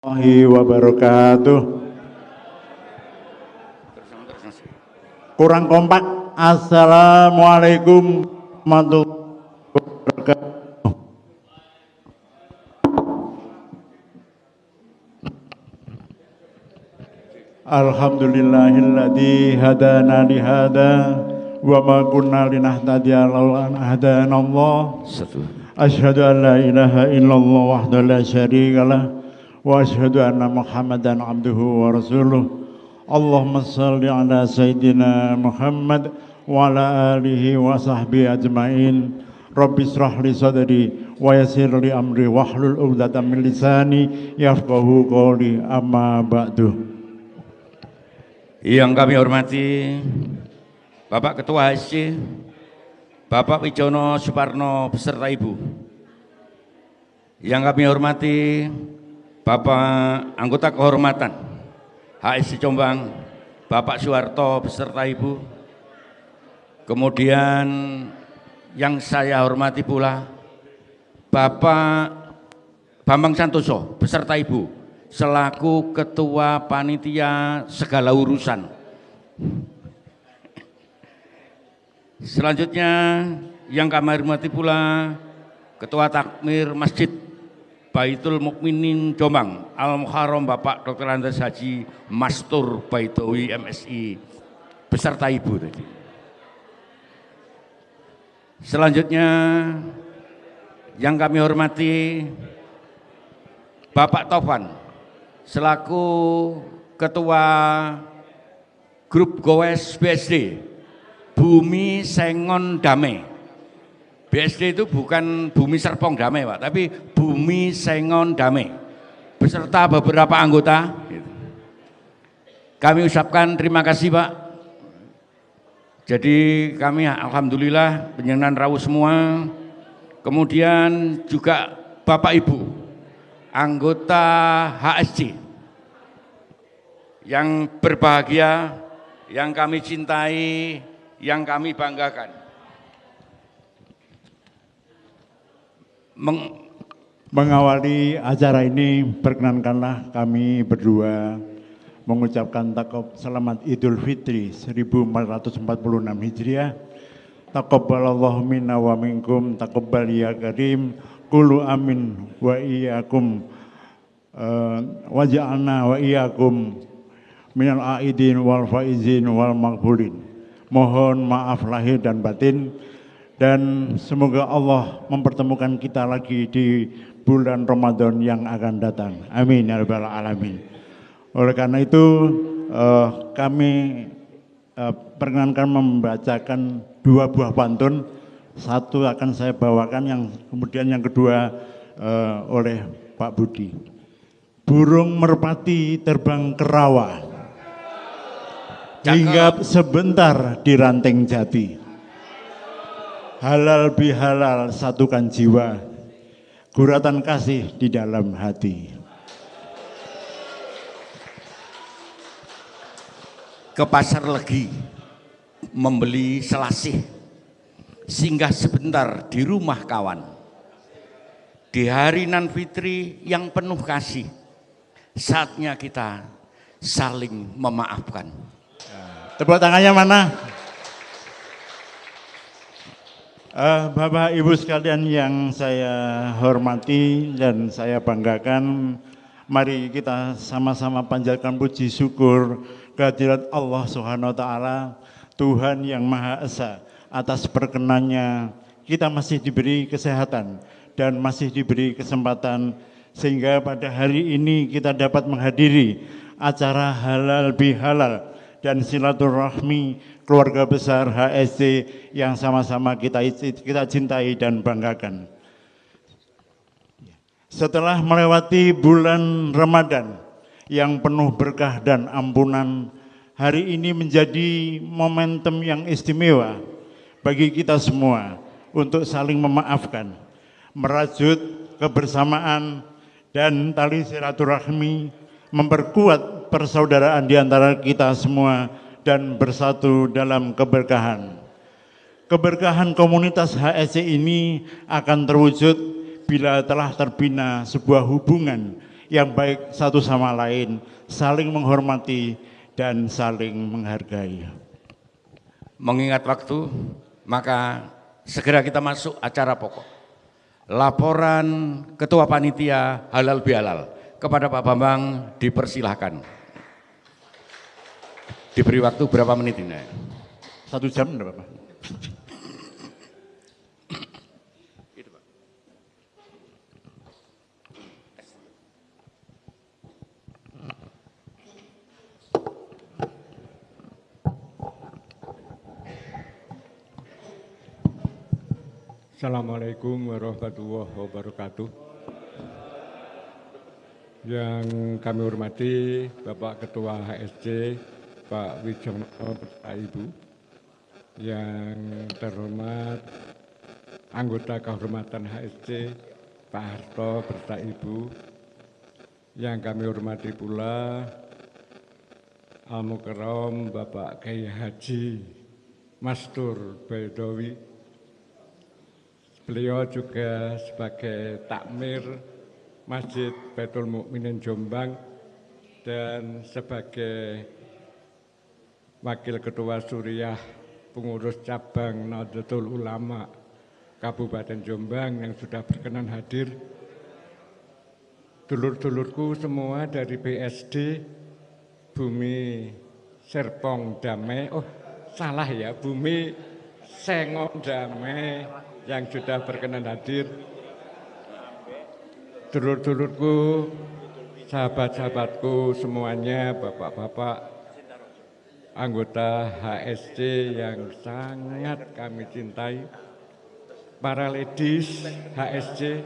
warahmatullahi wabarakatuh. Kurang kompak. Assalamualaikum warahmatullahi wabarakatuh. Alhamdulillahilladzi hadana li hada wa ma kunna linahtadiya laula an hadanallah. Asyhadu an la ilaha illallah wahdahu la syarikalah wa asyhadu anna Muhammadan abduhu wa rasuluh. Allahumma shalli ala sayyidina Muhammad wa ala alihi wa sahbihi ajmain. Rabbi israh li sadri wa yassir li amri wahlul 'uqdatam min lisani yafqahu qawli, amma ba'du. Yang kami hormati Bapak Ketua HSC, Bapak Wijono Suparno beserta Ibu. Yang kami hormati Bapak Anggota Kehormatan HSC Jombang, Bapak Suharto beserta Ibu. Kemudian yang saya hormati pula Bapak Bambang Santoso beserta Ibu selaku Ketua Panitia Segala Urusan. Selanjutnya yang kami hormati pula Ketua Takmir Masjid Baitul Mukminin Jombang Al-Muharram Bapak Dr. Andes Haji Mastur Baitowi MSI beserta Ibu tadi. Selanjutnya yang kami hormati Bapak Taufan selaku Ketua Grup Gowes BSD Bumi Sengon Damai. BSD itu bukan Bumi Serpong Damai Pak, tapi Bumi Sengon Damai beserta beberapa anggota. Kami ucapkan terima kasih Pak. Jadi kami alhamdulillah penjenengan rawuh semua. Kemudian juga Bapak Ibu anggota HSC yang berbahagia, yang kami cintai, yang kami banggakan. Mengawali acara ini, perkenankanlah kami berdua mengucapkan selamat Idul Fitri 1446 Hijriah. Taqabbalallahu minna wa minkum, taqabbal ya karim, qulu amin wa iyyakum waj'alna wa iyyakum minal aidin wal faizin wal maghfurin. Mohon maaf lahir dan batin, dan semoga Allah mempertemukan kita lagi di bulan Ramadan yang akan datang. Amin ya rabbal alamin. Oleh karena itu kami perkenankan membacakan dua buah pantun. Satu akan saya bawakan, kemudian yang kedua oleh Pak Budi. Burung merpati terbang ke rawa, hinggap sebentar di ranting jati. Halal bihalal satukan jiwa, guratan kasih di dalam hati. Ke pasar Legi membeli selasih, singgah sebentar di rumah kawan. Di hari nan fitri yang penuh kasih, saatnya kita saling memaafkan. Tepuk tangannya mana? Bapak Ibu sekalian yang saya hormati dan saya banggakan, mari kita sama-sama panjatkan puji syukur kehadirat Allah Subhanahu wa taala, Tuhan yang Maha Esa. Atas perkenannya kita masih diberi kesehatan dan masih diberi kesempatan sehingga pada hari ini kita dapat menghadiri acara halal bihalal dan silaturahmi keluarga besar HSC yang sama-sama kita cintai dan banggakan. Setelah melewati bulan Ramadan yang penuh berkah dan ampunan, hari ini menjadi momentum yang istimewa bagi kita semua untuk saling memaafkan, merajut kebersamaan dan tali silaturahmi, memperkuat persaudaraan di antara kita semua dan bersatu dalam keberkahan. Keberkahan komunitas HSC ini akan terwujud bila telah terbina sebuah hubungan yang baik satu sama lain, saling menghormati dan saling menghargai. Mengingat waktu, maka segera kita masuk acara pokok. Laporan Ketua Panitia Halal Bihalal kepada Pak Bambang dipersilahkan. Diberi waktu berapa menit ini? 1 jam enggak apa-apa. Assalamualaikum warahmatullahi wabarakatuh. Yang kami hormati Bapak Ketua HSC, Pak Wijono beserta Ibu. Yang terhormat anggota kehormatan HSC, Pak Harto beserta Ibu. Yang kami hormati pula Al-Mukarram Bapak Kiai Haji Mastur Baidowi. Beliau juga sebagai takmir Masjid Baitul Mukminin Jombang dan sebagai Wakil Ketua Suriah Pengurus Cabang Nahdlatul Ulama Kabupaten Jombang yang sudah berkenan hadir. Dulur-dulurku semua dari BSD Bumi Serpong Damai, salah ya, Bumi Sengon Damai yang sudah berkenan hadir, dulur-dulurku, sahabat-sahabatku semuanya, bapak-bapak, anggota HSC yang sangat kami cintai, para ladies HSC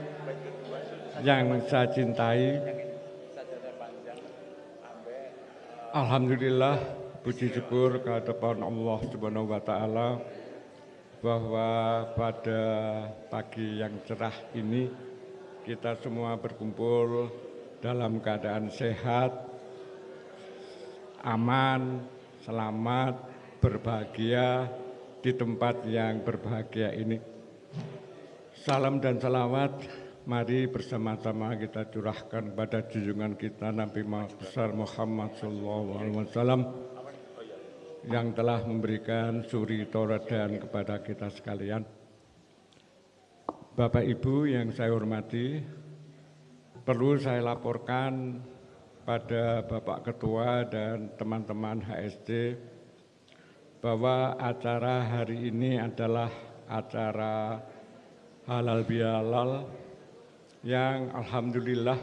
yang saya cintai. Alhamdulillah, puji syukur kehadirat Allah Subhanahu wa Ta'ala, bahwa pada pagi yang cerah ini kita semua berkumpul dalam keadaan sehat, aman, selamat, berbahagia di tempat yang berbahagia ini. Salam dan salawat mari bersama-sama kita curahkan pada junjungan kita Nabi besar Muhammad SAW yang telah memberikan suri tauladan kepada kita sekalian. Bapak Ibu yang saya hormati, perlu saya laporkan pada Bapak Ketua dan teman-teman HSC bahwa acara hari ini adalah acara halal bihalal yang alhamdulillah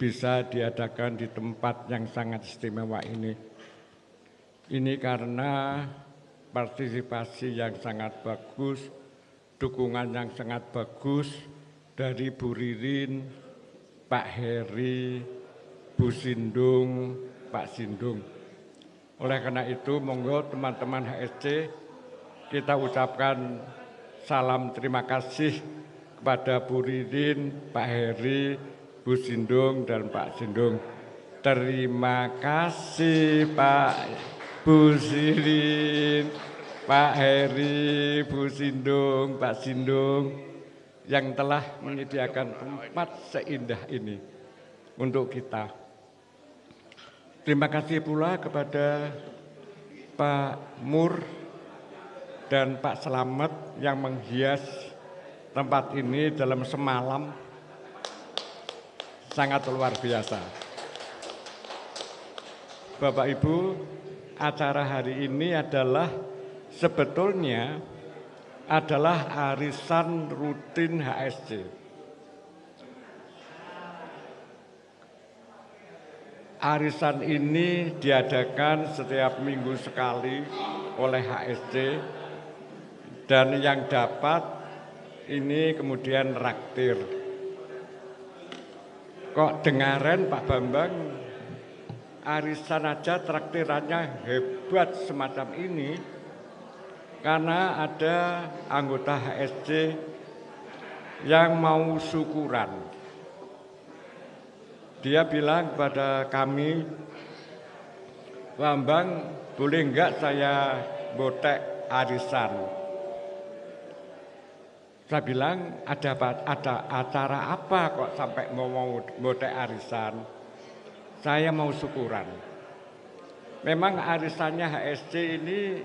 bisa diadakan di tempat yang sangat istimewa ini. Ini karena partisipasi yang sangat bagus, dukungan yang sangat bagus dari Bu Ririn, Pak Heri, Bu Sindung, Pak Sindung. Oleh karena itu, monggo teman-teman HSC, kita ucapkan salam terima kasih kepada Bu Ririn, Pak Heri, Bu Sindung, dan Pak Sindung. Terima kasih Pak Bu Sirin, Pak Heri, Bu Sindung, Pak Sindung yang telah menyediakan tempat seindah ini untuk kita. Terima kasih pula kepada Pak Mur dan Pak Slamet yang menghias tempat ini dalam semalam sangat luar biasa. Bapak Ibu, acara hari ini adalah sebetulnya adalah arisan rutin HSC. Arisan ini diadakan setiap minggu sekali oleh HSC dan yang dapat ini kemudian raktir. Kok dengaran Pak Bambang arisan aja traktirannya hebat semacam ini karena ada anggota HSC yang mau syukuran. Dia bilang kepada kami, Bambang boleh enggak saya botek arisan? Saya bilang ada acara apa kok sampai mau ngotek arisan. Saya mau syukuran. Memang arisannya HSC ini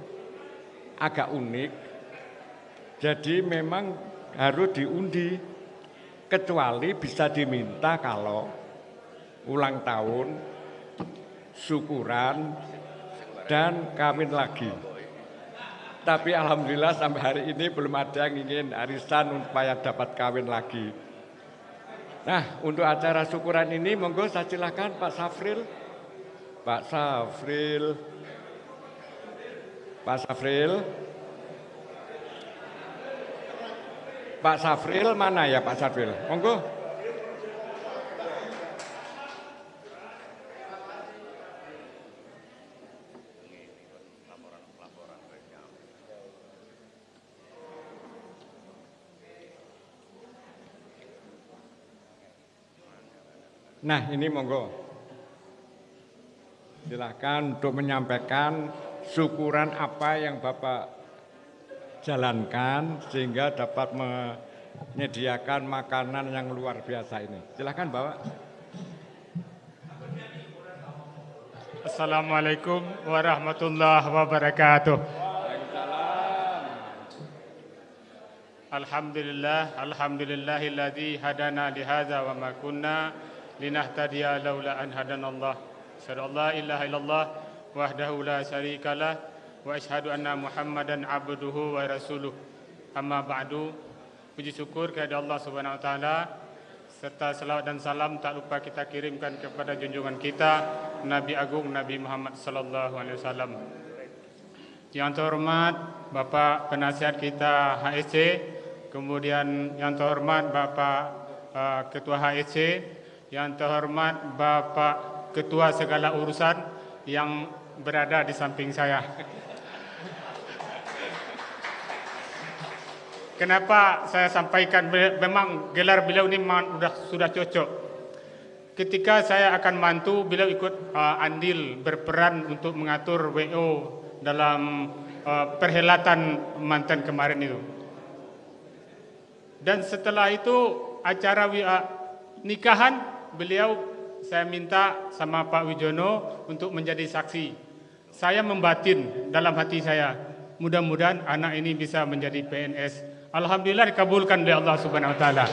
agak unik. Jadi memang harus diundi. Kecuali bisa diminta kalau ulang tahun, syukuran, dan kawin lagi. Tapi alhamdulillah sampai hari ini belum ada yang ingin arisan supaya dapat kawin lagi. Nah, untuk acara syukuran ini monggo saya silakan Pak Safril. Pak Safril. Pak Safril. Pak Safril mana ya Pak Safril? Monggo. Nah ini monggo, silakan untuk menyampaikan syukuran apa yang Bapak jalankan sehingga dapat menyediakan makanan yang luar biasa ini. Silakan Bapak. Assalamualaikum warahmatullahi wabarakatuh. Alhamdulillahilladzi hadana lihadza wa ma kunna linahtadiya laula an hadanallah. Asyhadu an la ilaha illallah wahdahu la syarikalah wa asyhadu anna Muhammadan abduhu wa rasuluh. Amma ba'du. Puji syukur kepada Allah Subhanahu wa taala serta selawat dan salam tak lupa kita kirimkan kepada junjungan kita Nabi Agung Nabi Muhammad sallallahu alaihi wasallam. Yang terhormat Bapak penasihat kita HSC, kemudian yang terhormat Bapak Ketua HSC, yang terhormat Bapak Ketua segala urusan yang berada di samping saya. Kenapa saya sampaikan, memang gelar beliau ini sudah cocok. Ketika saya akan mantu, beliau ikut andil berperan untuk mengatur WO dalam perhelatan mantan kemarin itu. Dan setelah itu acara nikahan beliau, saya minta sama Pak Wijono untuk menjadi saksi. Saya membatin dalam hati saya, mudah-mudahan anak ini bisa menjadi PNS. Alhamdulillah dikabulkan oleh Allah Subhanahu wa taala.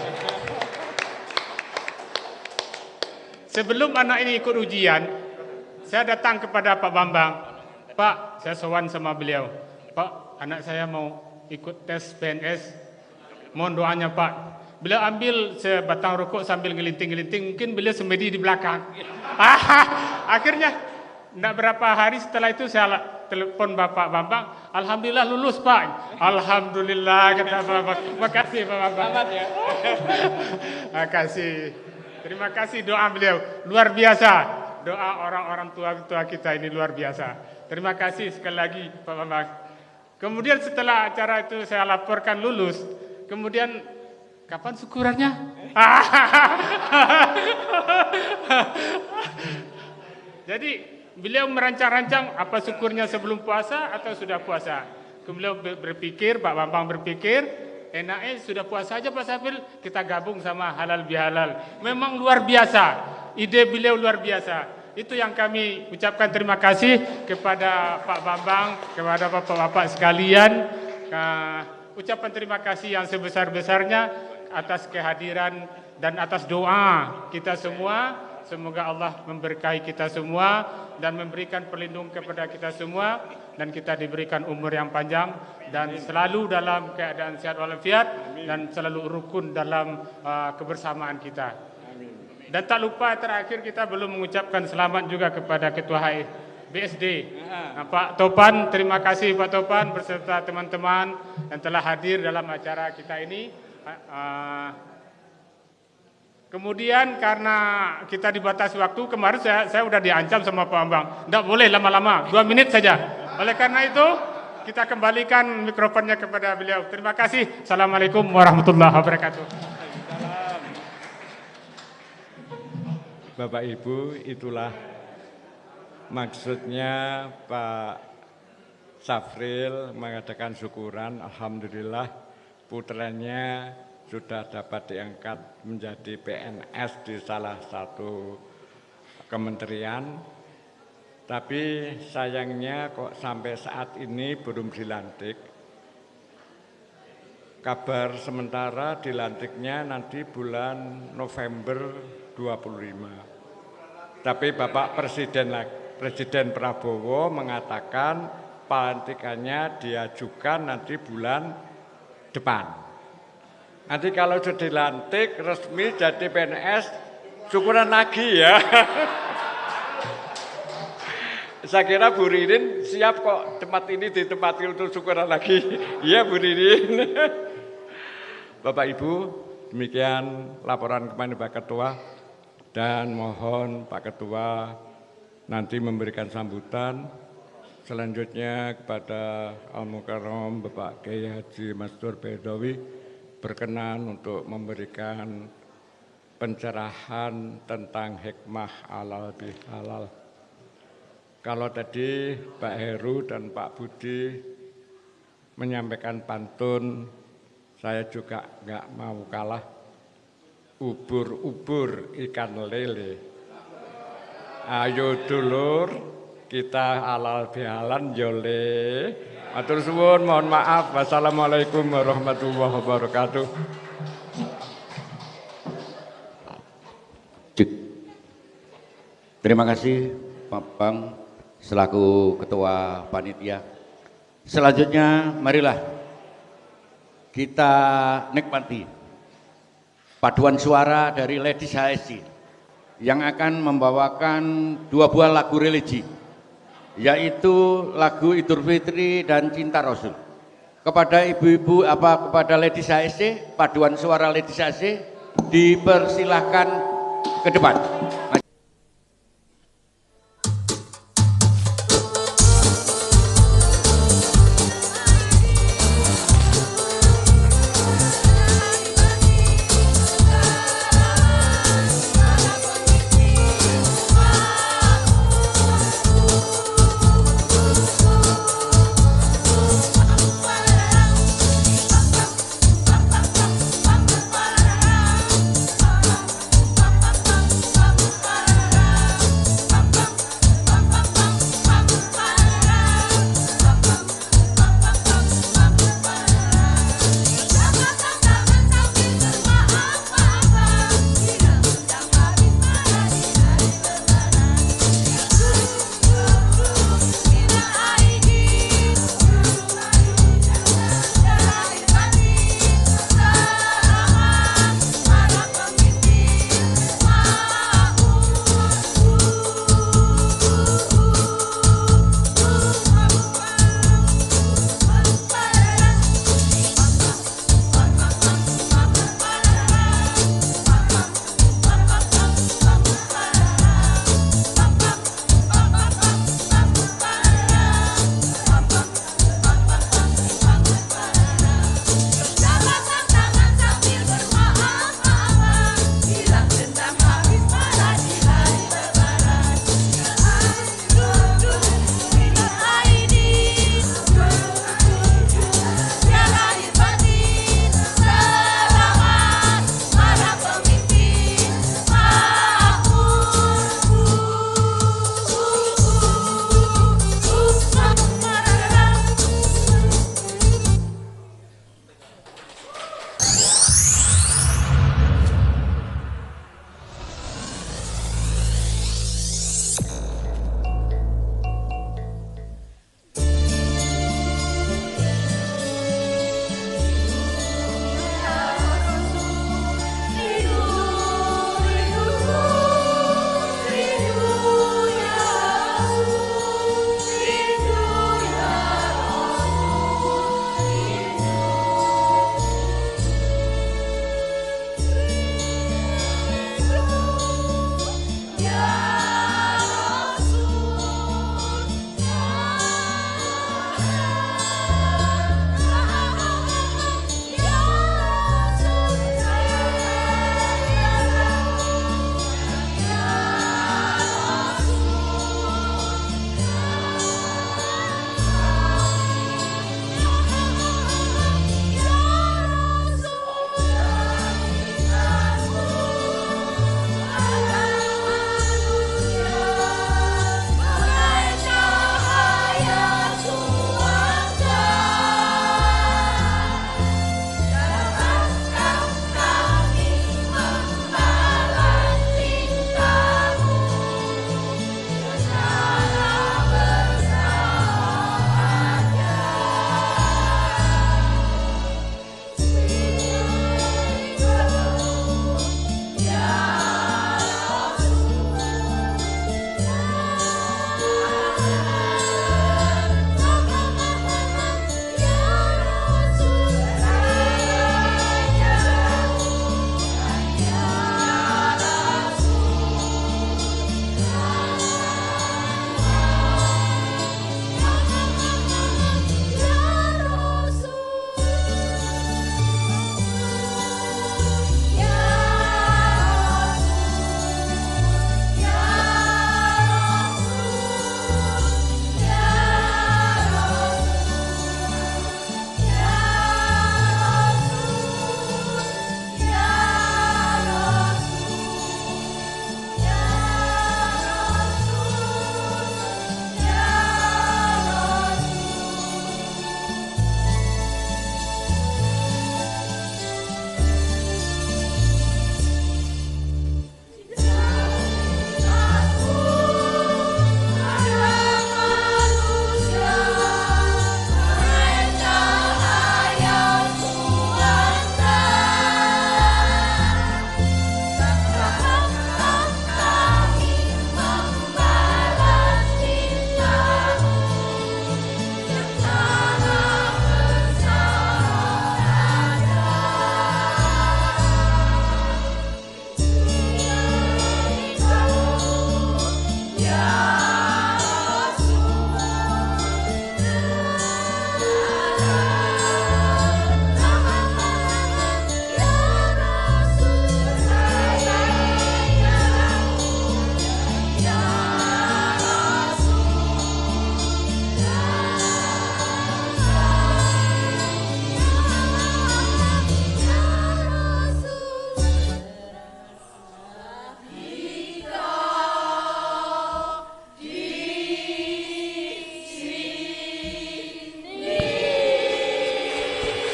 Sebelum anak ini ikut ujian, saya datang kepada Pak Bambang. Pak, saya sowan sama beliau. Pak, anak saya mau ikut tes PNS. Mohon doanya Pak. Beliau ambil sebatang rokok sambil ngelinting-ngelinting. Mungkin beliau semedi di belakang. Akhirnya, tidak berapa hari setelah itu saya telepon Bapak Bambang. Alhamdulillah lulus Pak. Alhamdulillah kata Bapak. Terima kasih Pak Bambang. Selamat ya. Terima kasih. Terima kasih doa beliau. Luar biasa. Doa orang-orang tua kita ini luar biasa. Terima kasih sekali lagi Pak Bambang. Kemudian setelah acara itu saya laporkan lulus. Kemudian kapan syukurannya? Jadi beliau merancang-rancang apa syukurnya sebelum puasa atau sudah puasa. Kemudian berpikir, Pak Bambang berpikir, enaknya sudah puasa aja Pak Safil, kita gabung sama halal bihalal. Memang luar biasa, ide beliau luar biasa. Itu yang kami ucapkan terima kasih kepada Pak Bambang, kepada bapak-bapak sekalian. Ucapan terima kasih yang sebesar-besarnya atas kehadiran dan atas doa kita semua. Semoga Allah memberkahi kita semua dan memberikan perlindungan kepada kita semua, dan kita diberikan umur yang panjang dan selalu dalam keadaan sehat walafiat dan selalu rukun dalam kebersamaan kita. Dan tak lupa terakhir kita belum mengucapkan selamat juga kepada Ketua BSD Pak Topan. Terima kasih Pak Topan beserta teman-teman yang telah hadir dalam acara kita ini. Kemudian karena kita dibatasi waktu, kemarin saya sudah diancam sama Pak Bambang, tidak boleh lama-lama, 2 menit saja. Oleh karena itu kita kembalikan mikrofonnya kepada beliau. Terima kasih. Assalamualaikum warahmatullahi wabarakatuh. Bapak Ibu, itulah maksudnya Pak Safril mengadakan syukuran. Alhamdulillah putranya sudah dapat diangkat menjadi PNS di salah satu kementerian, tapi sayangnya kok sampai saat ini belum dilantik. Kabar sementara dilantiknya nanti bulan November 25. Tapi Bapak Presiden Prabowo mengatakan pelantikannya diajukan nanti bulan depan. Nanti kalau sudah dilantik resmi jadi PNS, syukuran lagi ya. Saya kira Bu Ririn siap kok tempat ini ditempati untuk syukuran lagi. Iya Bu Ririn. Bapak Ibu, demikian laporan kepada Pak Ketua, dan mohon Pak Ketua nanti memberikan sambutan. Selanjutnya kepada Al-Mukarram Bapak Kiai Haji Mastur Baidowi berkenan untuk memberikan pencerahan tentang hikmah halal bihalal. Kalau tadi Pak Heru dan Pak Budi menyampaikan pantun, saya juga nggak mau kalah. Ubur-ubur ikan lele. Ayo dulur, kita halal bihalan jole. Matur suwun, mohon maaf. Wassalamualaikum warahmatullahi wabarakatuh. Terima kasih Pak Bang selaku Ketua Panitia. Selanjutnya marilah kita nikmati paduan suara dari Ladies HSI yang akan membawakan 2 buah lagu religi, yaitu lagu Idul Fitri dan Cinta Rasul. Kepada ibu-ibu kepada Ladies HSI, paduan suara Ladies HSI dipersilahkan ke depan. Bye.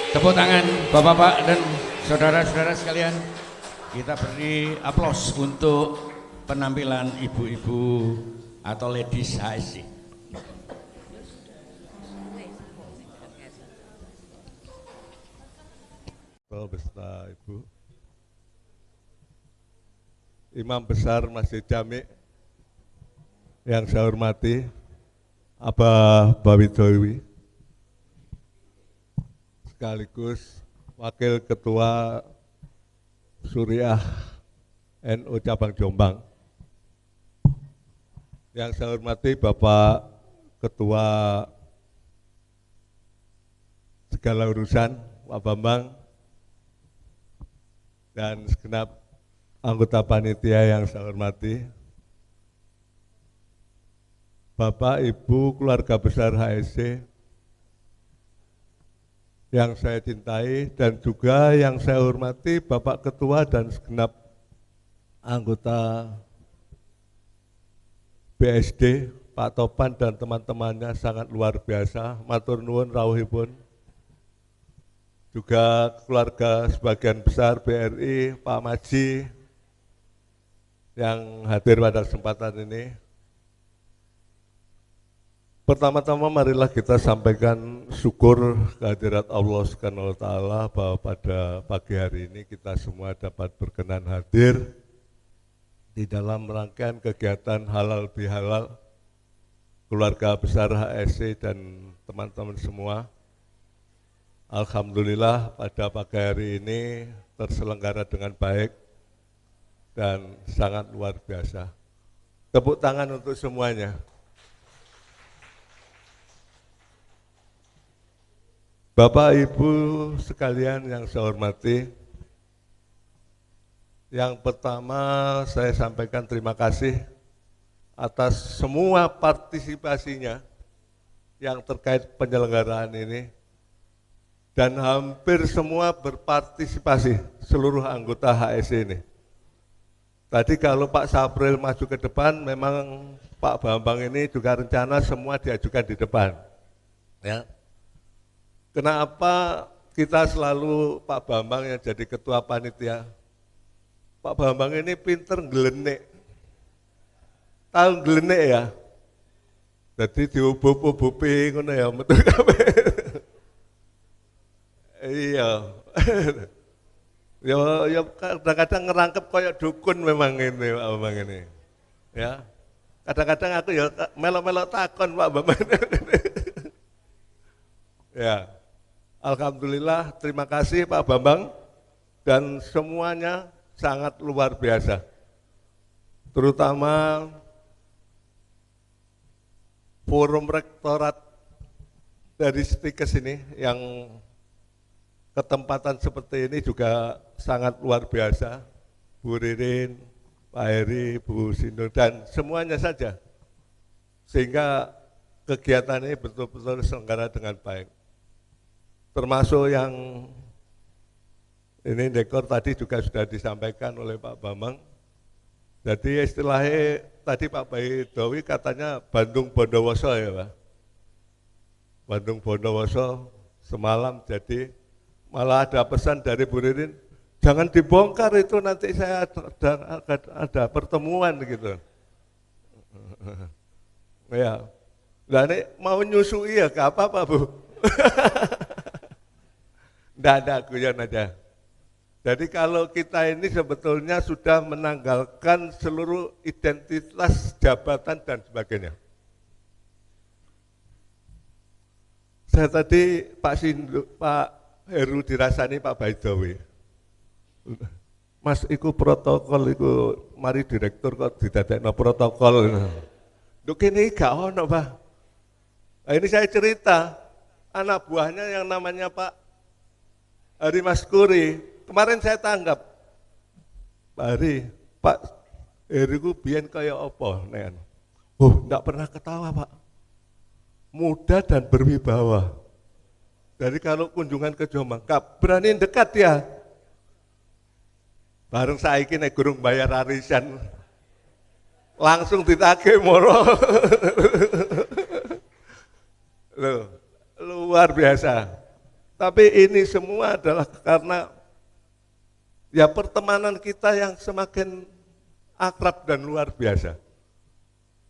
Tepuk tangan Bapak-bapak dan saudara-saudara sekalian. Kita beri aplaus untuk penampilan ibu-ibu atau ladies HSC. Beserta Ibu, Imam Besar Masjid Jami yang saya hormati, Abah Bawidowi, sekaligus Wakil Ketua Suriah NU Cabang Jombang, yang saya hormati Bapak Ketua Segala Urusan Pak Bambang, dan segenap anggota panitia yang saya hormati, Bapak, Ibu, keluarga besar HSC yang saya cintai, dan juga yang saya hormati Bapak Ketua dan segenap anggota BSD, Pak Topan dan teman-temannya sangat luar biasa, matur nuwun rawuhipun. Juga keluarga sebagian besar BRI, Pak Maji yang hadir pada kesempatan ini. Pertama-tama marilah kita sampaikan syukur kehadirat Allah Subhanahu wa Ta'ala bahwa pada pagi hari ini kita semua dapat berkenan hadir di dalam rangkaian kegiatan halal bihalal keluarga besar HSC dan teman-teman semua. Alhamdulillah pada pagi hari ini terselenggara dengan baik dan sangat luar biasa. Tepuk tangan untuk semuanya. Bapak Ibu sekalian yang saya hormati, yang pertama saya sampaikan terima kasih atas semua partisipasinya yang terkait penyelenggaraan ini, dan hampir semua berpartisipasi seluruh anggota HSC ini. Tadi kalau Pak Sapril maju ke depan, memang Pak Bambang ini juga rencana semua diajukan di depan. Ya. Kenapa kita selalu Pak Bambang yang jadi ketua panitia? Pak Bambang ini pinter ngelenek. Tahu ngelenek ya? Jadi diubup-ubupi ngono ya, metu kabeh. Iya. Ya kadang-kadang ngerangkep kayak dukun memang ini Pak Bambang ini. Ya. Kadang-kadang aku ya melok-melok takon Pak Bambang. Ya. Alhamdulillah, terima kasih Pak Bambang, dan semuanya sangat luar biasa. Terutama forum rektorat dari Stikes ini yang ketempatan seperti ini juga sangat luar biasa. Bu Ririn, Pak Heri, Bu Sindung, dan semuanya saja. Sehingga kegiatan ini betul-betul terselenggara dengan baik. Termasuk yang ini dekor tadi juga sudah disampaikan oleh Pak Bambang. Jadi istilahnya tadi Pak Bawidowi katanya Bandung Bondowoso ya Pak. Bandung Bondowoso semalam, jadi malah ada pesan dari Bu Ririn, jangan dibongkar itu, nanti saya ada pertemuan gitu. Ya, nah ini mau nyusui ya gak apa-apa Bu. Nggak ada, guyon aja. Jadi kalau kita ini sebetulnya sudah menanggalkan seluruh identitas jabatan dan sebagainya. Saya tadi Pak Heru dirasani Pak Bawidowi. Mas, iku protokol, iku mari direktur kok didadekno protokol. Dok ini gak ono, Pak. Nah, ini saya cerita, anak buahnya yang namanya Pak Hari Maskuri, kemarin saya tanggap, Pak Hari, Pak Heriku biyen kaya apa? Oh, enggak pernah ketawa, Pak. Muda dan berwibawa. Dari kalau kunjungan ke Jombang, gak berani dekat ya. Bareng saiki nek gurung bayar arisan, langsung ditagih moro. Loh, luar biasa. Tapi ini semua adalah karena ya pertemanan kita yang semakin akrab dan luar biasa.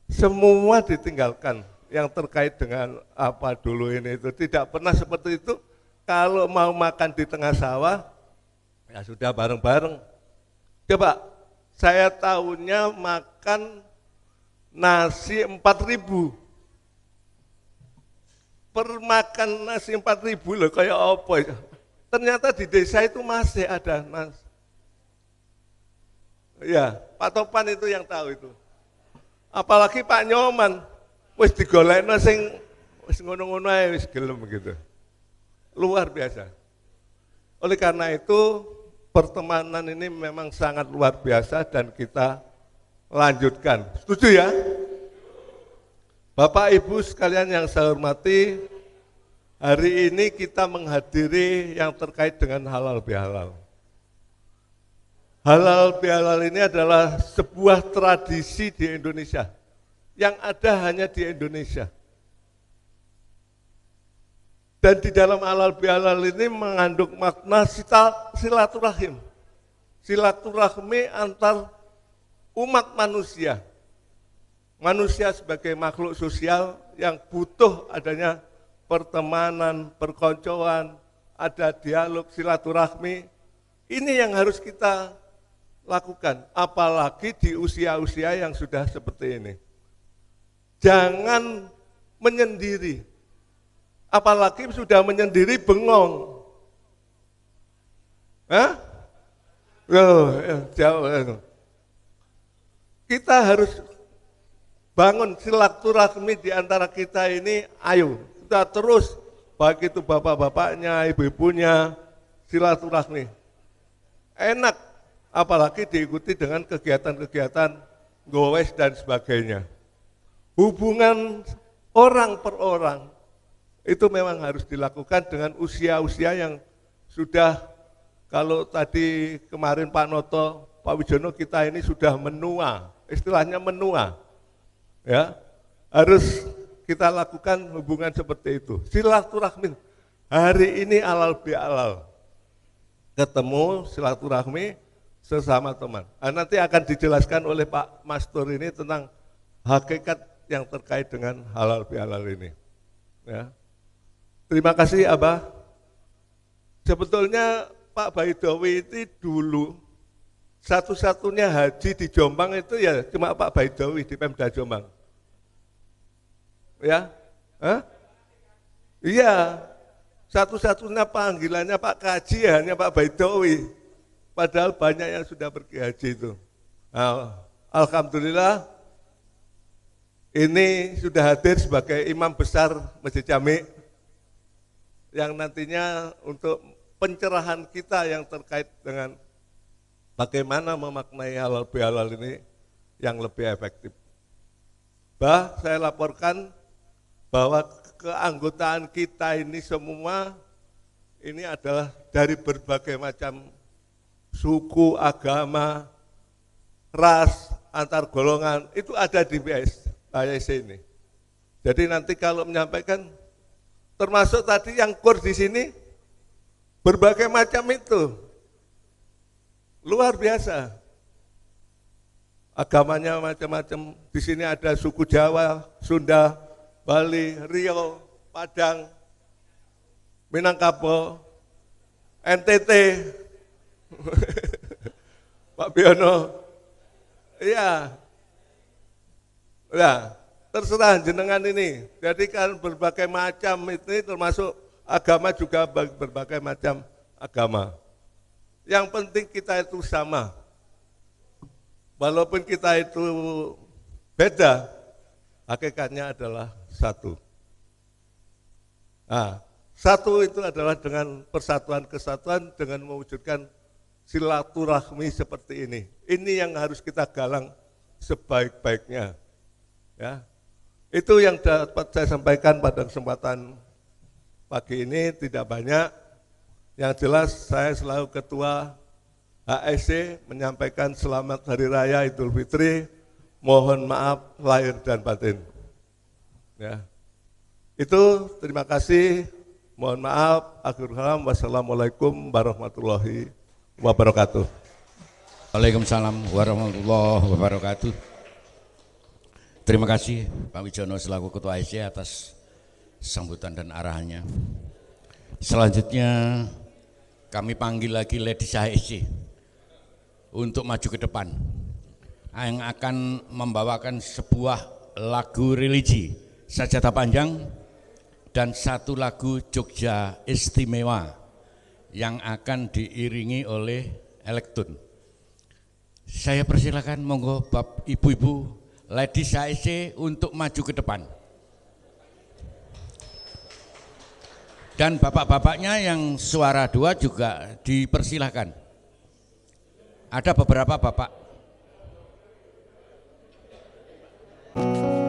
Semua ditinggalkan yang terkait dengan apa dulu ini itu. Tidak pernah seperti itu. Kalau mau makan di tengah sawah, ya sudah bareng-bareng. Coba, saya tahunya makan nasi 4.000. Per makan nasi 4.000 loh, kayak apa ya? Ternyata di desa itu masih ada nasi. Ya, Pak Topan itu yang tahu itu. Apalagi Pak Nyoman, wis digolekno sing wis ngono-ngono ae wis gelem gitu. Luar biasa. Oleh karena itu, pertemanan ini memang sangat luar biasa dan kita lanjutkan. Setuju ya? Bapak Ibu sekalian yang saya hormati, hari ini kita menghadiri yang terkait dengan halal bihalal. Halal bihalal ini adalah sebuah tradisi di Indonesia, yang ada hanya di Indonesia. Dan di dalam halal bihalal ini mengandung makna silaturahim. Silaturahmi antar umat manusia. Manusia sebagai makhluk sosial yang butuh adanya pertemanan, perkoncoan, ada dialog, silaturahmi. Ini yang harus kita lakukan, apalagi di usia-usia yang sudah seperti ini. Jangan menyendiri, apalagi sudah menyendiri bengong. Hah? Loh, jauh. Kita harus bangun silaturahmi di antara kita ini, ayo kita terus, baik itu bapak-bapaknya, ibu-ibunya, silaturahmi. Enak, apalagi diikuti dengan kegiatan-kegiatan gowes dan sebagainya. Hubungan orang per orang itu memang harus dilakukan dengan usia-usia yang sudah, kalau tadi kemarin Pak Noto, Pak Wijono, kita ini sudah menua, istilahnya menua. Ya, harus kita lakukan hubungan seperti itu. Silaturahmi. Hari ini halal bihalal. Ketemu silaturahmi sesama teman. Nah, nanti akan dijelaskan oleh Pak Mastur ini tentang hakikat yang terkait dengan halal bihalal ini. Ya. Terima kasih Abah. Sebetulnya Pak Baidowi itu dulu satu-satunya haji di Jombang itu ya cuma Pak Baidowi di Pemda Jombang. Ya, hah? Iya, satu-satunya panggilannya Pak Kaji hanya Pak Baidowi, padahal banyak yang sudah pergi haji itu. Nah, alhamdulillah ini sudah hadir sebagai imam besar Masjid Jami yang nantinya untuk pencerahan kita yang terkait dengan bagaimana memaknai halal bihalal ini yang lebih efektif. Saya laporkan bahwa keanggotaan kita ini semua ini adalah dari berbagai macam suku, agama, ras, antar golongan, itu ada di PSC ini. Jadi nanti kalau menyampaikan, termasuk tadi yang kur di sini, berbagai macam itu, luar biasa. Agamanya macam-macam, di sini ada suku Jawa, Sunda, Bali, Riau, Padang, Minangkabau, NTT, Pak Biono, iya, ya terserah jenengan ini. Jadi kan berbagai macam ini termasuk agama juga berbagai macam agama. Yang penting kita itu sama, walaupun kita itu beda, hakikatnya adalah satu. Nah, satu itu adalah dengan persatuan kesatuan dengan mewujudkan silaturahmi seperti ini. Ini yang harus kita galang sebaik-baiknya. Ya, itu yang dapat saya sampaikan pada kesempatan pagi ini, tidak banyak. Yang jelas saya selaku Ketua HSC menyampaikan selamat Hari Raya Idul Fitri, mohon maaf lahir dan batin. Ya. Itu terima kasih, mohon maaf, akhirul kalam, wassalamualaikum warahmatullahi wabarakatuh. Waalaikumsalam warahmatullahi wabarakatuh. Terima kasih Pak Wijono selaku Ketua HSC atas sambutan dan arahannya. Selanjutnya kami panggil lagi Ladies HSC untuk maju ke depan yang akan membawakan sebuah lagu religi Sajadah Panjang dan satu lagu Jogja Istimewa yang akan diiringi oleh elektron. Saya persilakan monggo Bapak Ibu-ibu Ladies HSC untuk maju ke depan. Dan bapak-bapaknya yang suara dua juga dipersilahkan. Ada beberapa bapak. Ilmu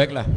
Baiklah.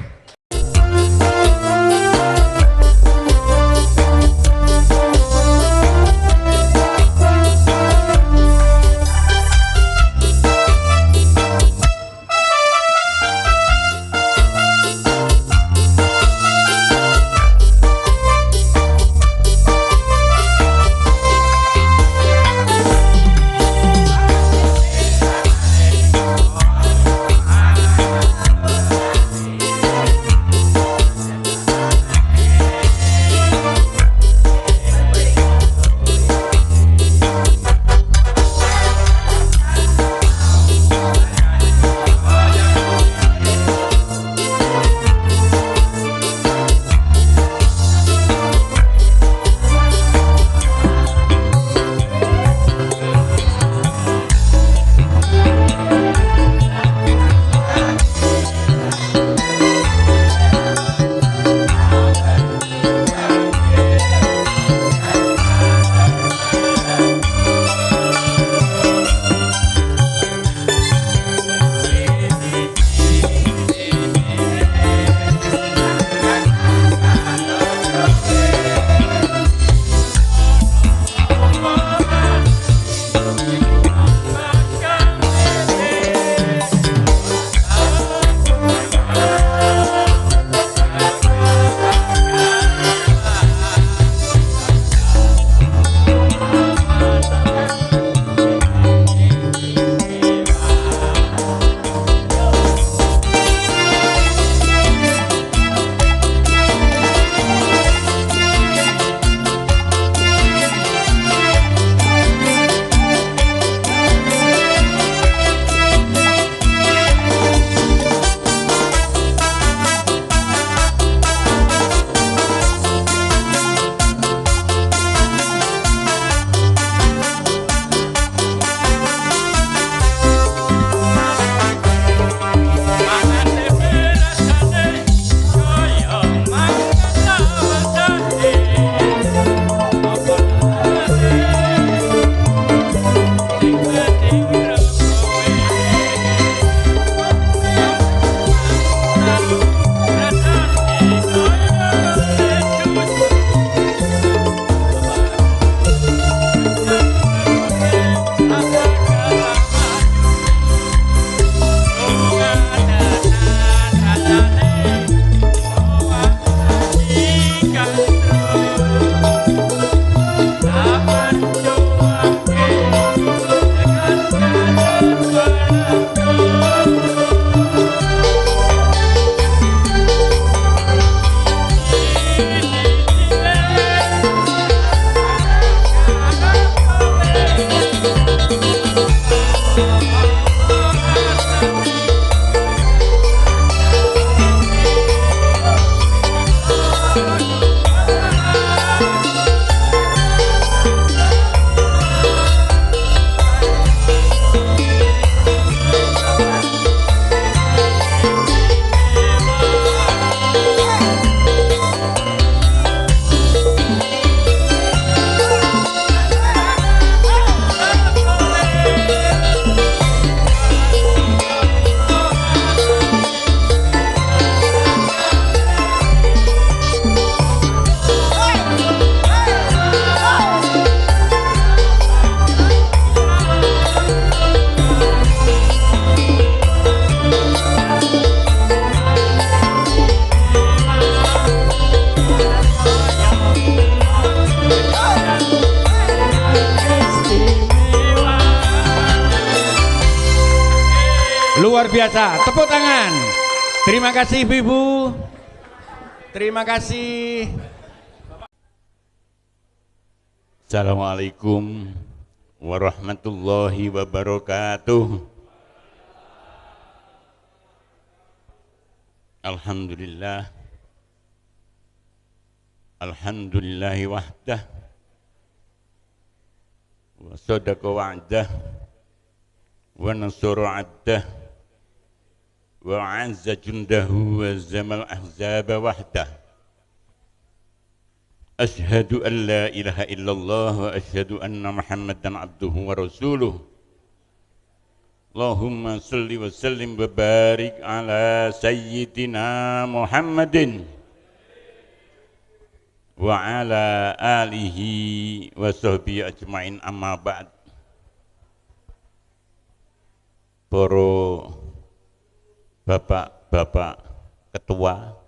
Luar biasa, tepuk tangan. Terima kasih Ibu-ibu. Terima kasih. Assalamualaikum warahmatullahi wabarakatuh. Alhamdulillah. Alhamdulillahi wahdah. Wa sadaqa wa'dah. Wa nasara 'addah. Wa 'azza jundahu wa zamal ahzaba wahdah. Ashhadu an la ilaha illallah wa ashhadu anna Muhammadan abduhu wa rasuluh. Allahumma salli wa sallim wa barik ala sayyidina Muhammadin wa ala alihi wa sahbihi ajmain, amma ba'd. Para bapak-bapak ketua,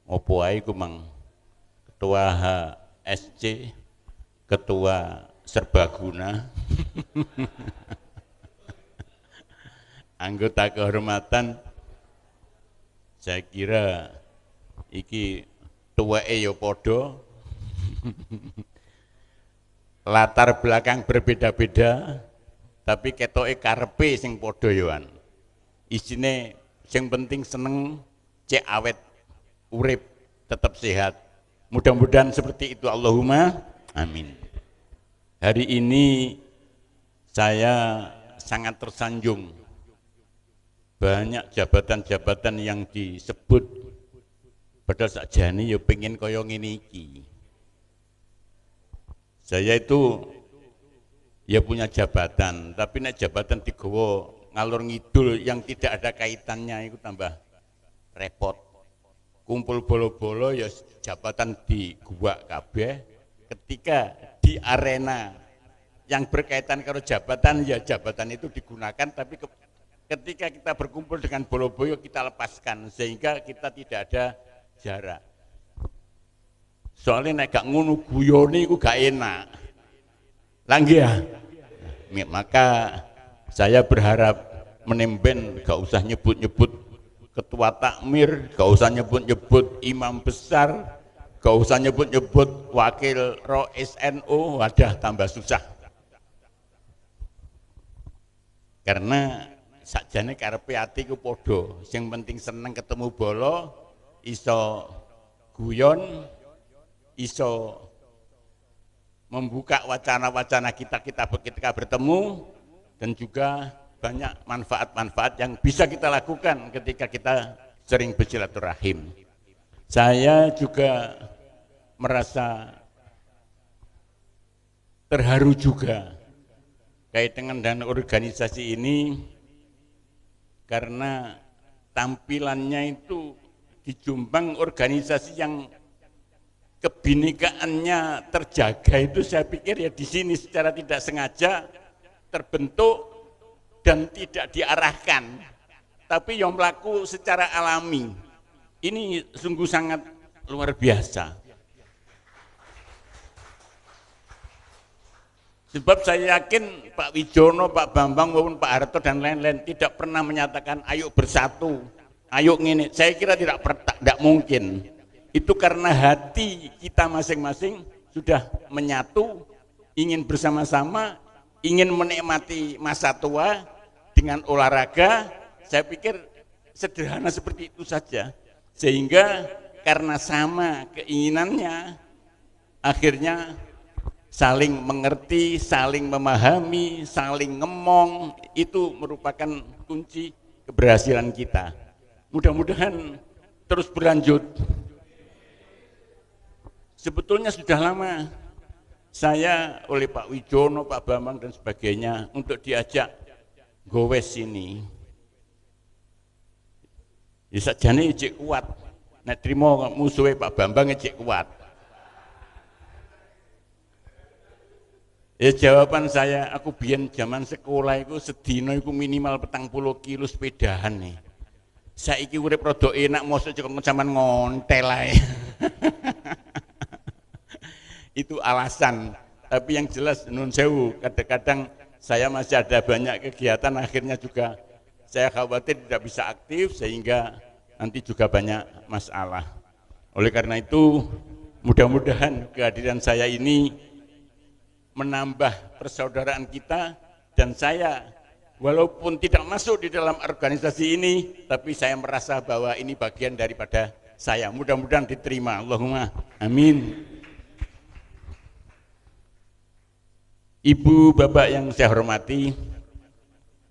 opo ae ku mang, ketua HSC, ketua Serbaguna, anggota kehormatan, saya kira iki tuweke ya padha, latar belakang berbeda-beda, tapi ketoke karepe sing padha yoan. Isine sing penting seneng, cek awet, urip, tetap sehat. Mudah-mudahan seperti itu, Allahumma amin. Hari ini saya sangat tersanjung, banyak jabatan-jabatan yang disebut, padahal sakjane ya pengen kaya ngene iki. Saya itu ya punya jabatan, tapi nek jabatan digawa ngalor ngidul yang tidak ada kaitannya itu tambah repot. Kumpul bolo-bolo ya jabatan di gua kabeh, ketika di arena yang berkaitan karo jabatan, ya jabatan itu digunakan, tapi ketika kita berkumpul dengan bolo-bolo kita lepaskan, sehingga kita tidak ada jarak. Soalnya nek gak ngono guyone iku gak enak. Langgi ya. Maka saya berharap menemben gak usah nyebut-nyebut ketua takmir, gak usah nyebut-nyebut imam besar, gak usah nyebut-nyebut wakil rois NU, wadah tambah susah. Karena sakjane karepe ati ku padha, sing penting seneng ketemu bolo, iso guyon, iso membuka wacana-wacana kita ketika bertemu, dan juga banyak manfaat-manfaat yang bisa kita lakukan ketika kita sering bersilaturahim. Saya juga merasa terharu juga kaitan dengan organisasi ini, karena tampilannya itu di Jombang organisasi yang kebinekaannya terjaga itu, saya pikir ya di sini secara tidak sengaja terbentuk dan tidak diarahkan, tapi yang melaku secara alami. Ini sungguh sangat luar biasa. Sebab saya yakin Pak Wijono, Pak Bambang maupun Pak Harto dan lain-lain tidak pernah menyatakan ayo bersatu, ayo ngene. Saya kira tidak mungkin. Itu karena hati kita masing-masing sudah menyatu, ingin bersama-sama, ingin menikmati masa tua dengan olahraga. Saya pikir sederhana seperti itu saja, sehingga karena sama keinginannya, akhirnya saling mengerti, saling memahami, saling ngemong, itu merupakan kunci keberhasilan kita. Mudah-mudahan terus berlanjut. Sebetulnya sudah lama saya oleh Pak Wijono, Pak Bambang dan sebagainya untuk diajak gowes ini. Ya sakjane ijek kuat. Nek trimo musuhe Pak Bambang ijek kuat. Ya jawaban saya, aku biyen zaman sekolah itu sedina iku minimal 40 kilo sepedahan nih. Saiki urip rada enak, mosok kok zaman ngontel ae. Itu alasan, tapi yang jelas nun sewu, kadang-kadang saya masih ada banyak kegiatan, akhirnya juga saya khawatir tidak bisa aktif sehingga nanti juga banyak masalah. Oleh karena itu mudah-mudahan kehadiran saya ini menambah persaudaraan kita, dan saya walaupun tidak masuk di dalam organisasi ini, tapi saya merasa bahwa ini bagian daripada saya. Mudah-mudahan diterima, Allahumma amin. Ibu, bapak yang saya hormati,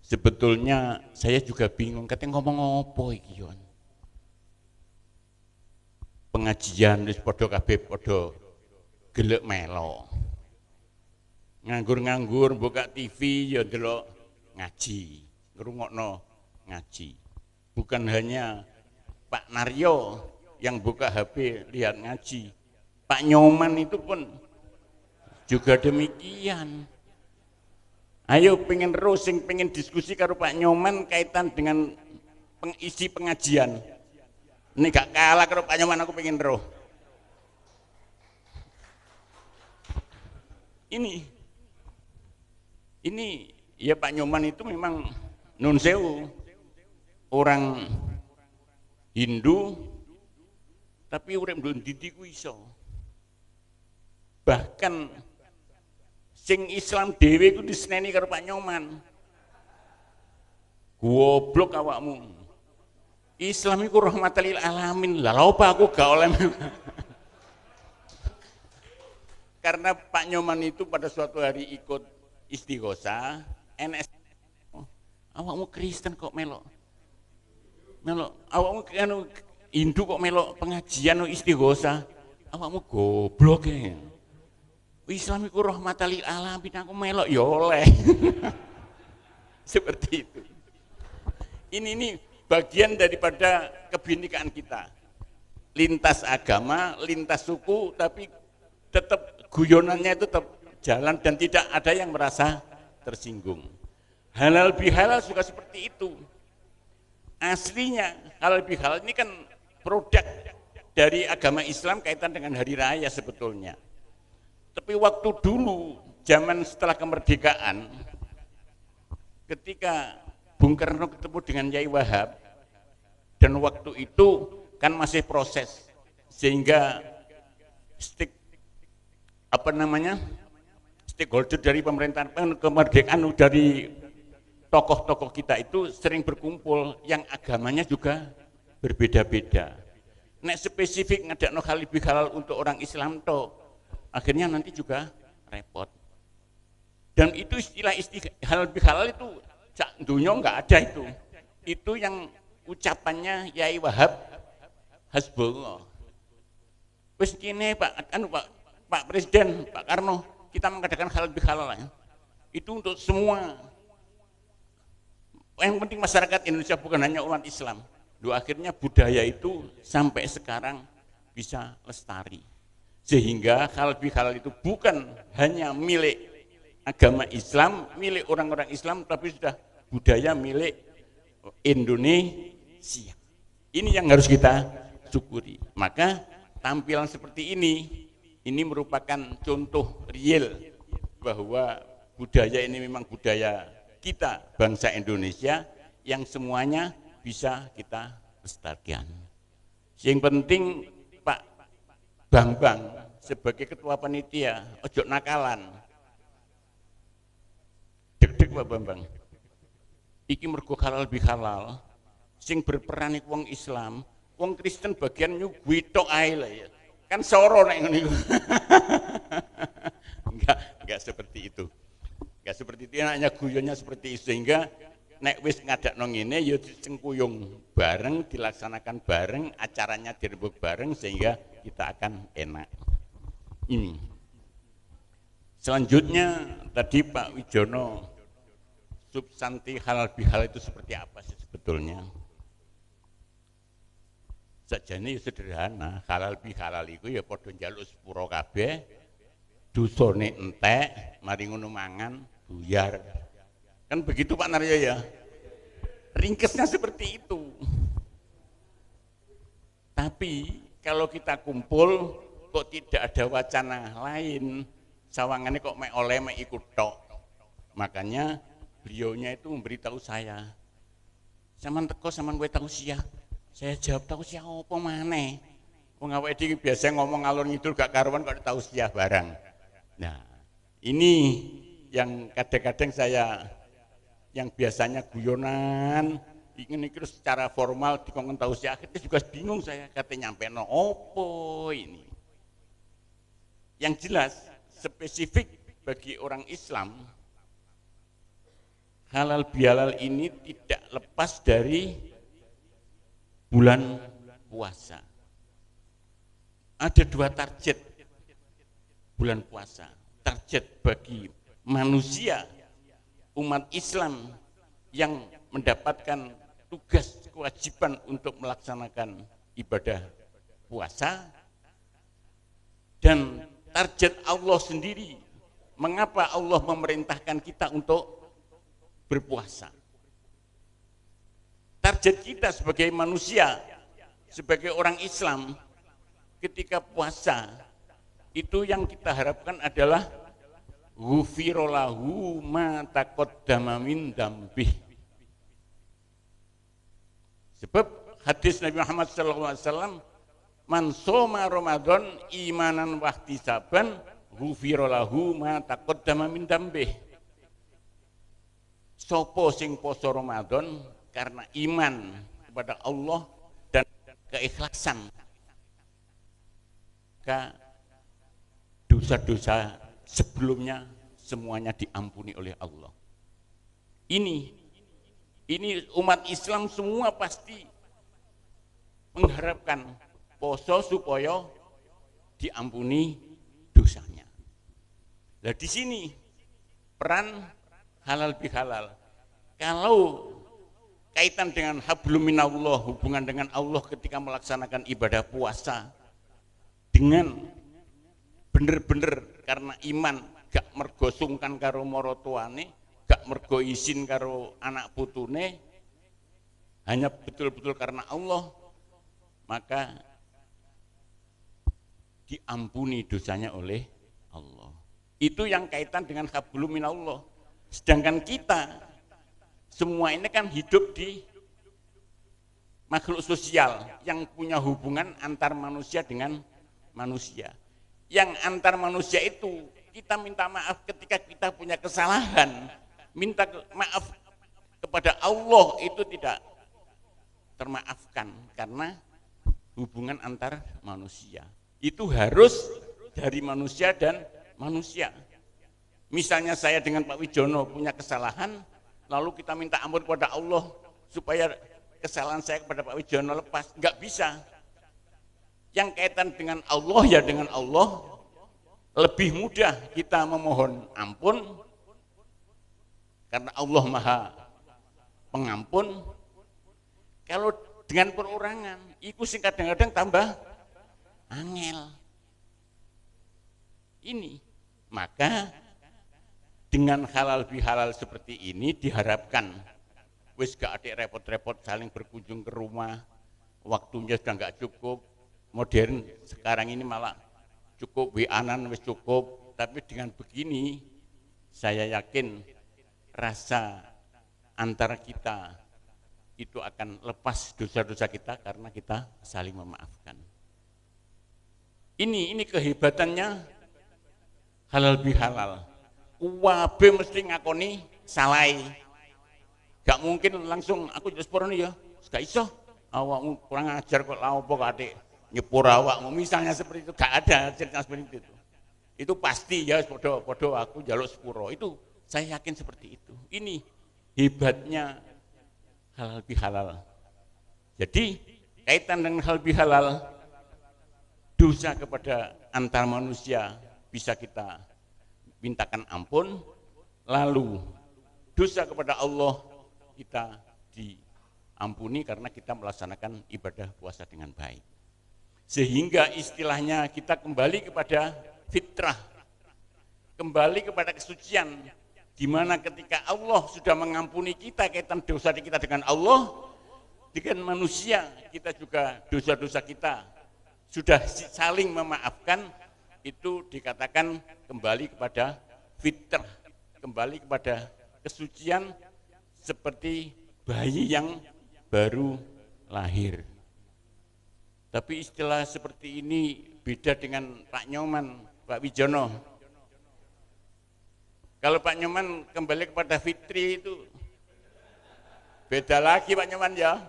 sebetulnya saya juga bingung, katanya ngomong apa iki yon. Pengajian wis padha kabeh padha gelek melo. nganggur-nganggur buka TV ya delok ngaji, ngrungokno ngaji. Bukan hanya Pak Naryo yang buka HP lihat ngaji, Pak Nyoman itu pun juga demikian. Ayo pengen rosing, pengen diskusi karo Pak Nyoman kaitan dengan isi pengajian. Ini gak kalah karo Pak Nyoman, aku pengen roh. Ini ya Pak Nyoman itu memang nun sewu, orang Hindu tapi urip ndindi ku iso. Bahkan sing Islam dhewe ku diseneni karo Pak Nyoman. Goblok awakmu. Islam iku rahmatan lil alamin. Lah apa aku gak oleh. Karena Pak Nyoman itu pada suatu hari ikut istighosah, NS. Awakmu Kristen kok melok awakmu anu Hindu kok melok pengajian istighosah, awakmu goblok ya. Islam iku rahmatan lil alamin, aku melok ya oleh. Seperti itu. Ini bagian daripada kebinekaan kita, lintas agama, lintas suku, tapi tetap guyonannya itu tetap jalan dan tidak ada yang merasa tersinggung. Halal bihalal juga seperti itu. Aslinya halal bihalal ini kan produk dari agama Islam kaitan dengan hari raya sebetulnya. Tapi waktu dulu zaman setelah kemerdekaan, ketika Bung Karno ketemu dengan Yai Wahab, dan waktu itu kan masih proses, sehingga stakeholder dari pemerintahan kemerdekaan dari tokoh-tokoh kita itu sering berkumpul yang agamanya juga berbeda-beda. Nek spesifik ngadakno halal bihalal untuk orang Islam toh, akhirnya nanti juga repot. Dan itu istilah halal bihalal itu sak dunya enggak ada itu. Itu yang ucapannya Yai Wahab Hasbullah. Wis kene Pak Presiden, Pak Karno, kita mengadakan halal bihalal ya. Itu untuk semua. Yang penting masyarakat Indonesia, bukan hanya umat Islam. Akhirnya budaya itu sampai sekarang bisa lestari. Sehingga halal bihalal itu bukan hanya milik agama Islam, milik orang-orang Islam, tapi sudah budaya milik Indonesia. Ini yang harus kita syukuri. Maka tampilan seperti ini merupakan contoh real bahwa budaya ini memang budaya kita, bangsa Indonesia, yang semuanya bisa kita lestarikan. Yang penting Pak Bambang sebagai ketua panitia, ojo nakalan. Deg-deg Pak Bambang. Iki mergo halal bihalal, sing berperan iku wong Islam, wong Kristen bagian nyuguhi tok ae lah ya. Kan soro nek ngene iku. Enggak seperti itu. Enggak seperti itu, hanya guyonnya seperti itu, sehingga nek wis ngadakno ngene ya dicengkuyung bareng, dilaksanakan bareng, acaranya dirembuk bareng sehingga kita akan enak. Ini. Selanjutnya tadi Pak Wijono, substansi halal bihalal itu seperti apa sih sebetulnya? Sajane sederhana, halal bihalal iku ya padha njaluk sepuro kabeh, dosane entek, mari ngono mangan buyar. Kan begitu Pak Naryo ya. Ringkesnya seperti itu. Tapi kalau kita kumpul kok tidak ada wacana lain, sawangannya kok mek oleh mek ikut tok. Makanya beliaunya itu memberitahu saya, "Saman teko saman kowe tausiah." Saya jawab, "Tausiah apa maneh? Wong awake dhewe biasa ngomong ngalor ngidul gak karuan kok tausiah barang." Nah, ini yang kadang-kadang saya yang biasanya guyonan ingin ikut secara formal dikongkon tausiah, akhirnya juga bingung saya, katanya nyampe no opo ini. Yang jelas spesifik bagi orang Islam, halal bihalal ini tidak lepas dari bulan puasa. Ada dua target bulan puasa. Target bagi manusia, umat Islam yang mendapatkan tugas kewajiban untuk melaksanakan ibadah puasa, dan target Allah sendiri. Mengapa Allah memerintahkan kita untuk berpuasa? Target kita sebagai manusia, sebagai orang Islam, ketika puasa, itu yang kita harapkan adalah ghufira lahu ma taqaddama min dzambih. Sebab hadis Nabi Muhammad SAW, man shoma Ramadan imanan wa ihtisaban ghufira lahu ma taqaddama min dzambih. Sopo sing poso Ramadan karena iman kepada Allah dan keikhlasan, maka dosa-dosa sebelumnya semuanya diampuni oleh Allah. Ini umat Islam semua pasti mengharapkan poso supaya diampuni dosanya. Nah, di sini peran halal bihalal. Kalau kaitan dengan hablum minallah, hubungan dengan Allah ketika melaksanakan ibadah puasa dengan bener-bener karena iman, gak mergo sungkan karo maratuane, gak mergo izin karo anak putune, hanya betul-betul karena Allah, maka diampuni dosanya oleh Allah. Itu yang kaitan dengan hablum minallah. Sedangkan kita semua ini kan hidup di makhluk sosial yang punya hubungan antar manusia dengan manusia. Yang antar manusia itu kita minta maaf ketika kita punya kesalahan, minta maaf kepada Allah itu tidak termaafkan karena hubungan antar manusia. Itu harus dari manusia dan manusia. Misalnya saya dengan Pak Wijono punya kesalahan, lalu kita minta ampun kepada Allah supaya kesalahan saya kepada Pak Wijono lepas, nggak bisa. Yang kaitan dengan Allah ya dengan Allah, lebih mudah kita memohon ampun karena Allah Maha Pengampun. Kalau dengan perorangan, itu sing kadang-kadang tambah angel. Ini maka dengan halal bihalal seperti ini diharapkan wis gak ada repot-repot saling berkunjung ke rumah, waktunya sudah nggak cukup. Modern sekarang ini malah cukup WA-an wis cukup, tapi dengan begini saya yakin rasa antara kita itu akan lepas dosa-dosa kita karena kita saling memaafkan. Ini kehebatannya halal bihalal. Wabe mesti ngakoni salai. Gak mungkin langsung aku jelas porone ya, gak iso. Awakmu kurang ajar kok lha opo kok atik nyepur awakmu, misalnya seperti itu. Gak ada cerita seperti itu. Itu pasti ya podo aku jaluk sepuro. Itu saya yakin seperti itu. Ini hebatnya halal bihalal. Jadi kaitan dengan halal bihalal, dosa kepada antar manusia bisa kita mintakan ampun, lalu dosa kepada Allah kita diampuni karena kita melaksanakan ibadah puasa dengan baik. Sehingga istilahnya kita kembali kepada fitrah, kembali kepada kesucian, di mana ketika Allah sudah mengampuni kita kaitan dosa kita dengan Allah, dengan manusia kita juga dosa-dosa kita sudah saling memaafkan. Itu dikatakan kembali kepada fitrah, kembali kepada kesucian seperti bayi yang baru lahir. Tapi istilah seperti ini beda dengan Pak Nyoman, Pak Wijono. Kalau Pak Nyoman kembali kepada fitri itu beda lagi Pak Nyoman ya.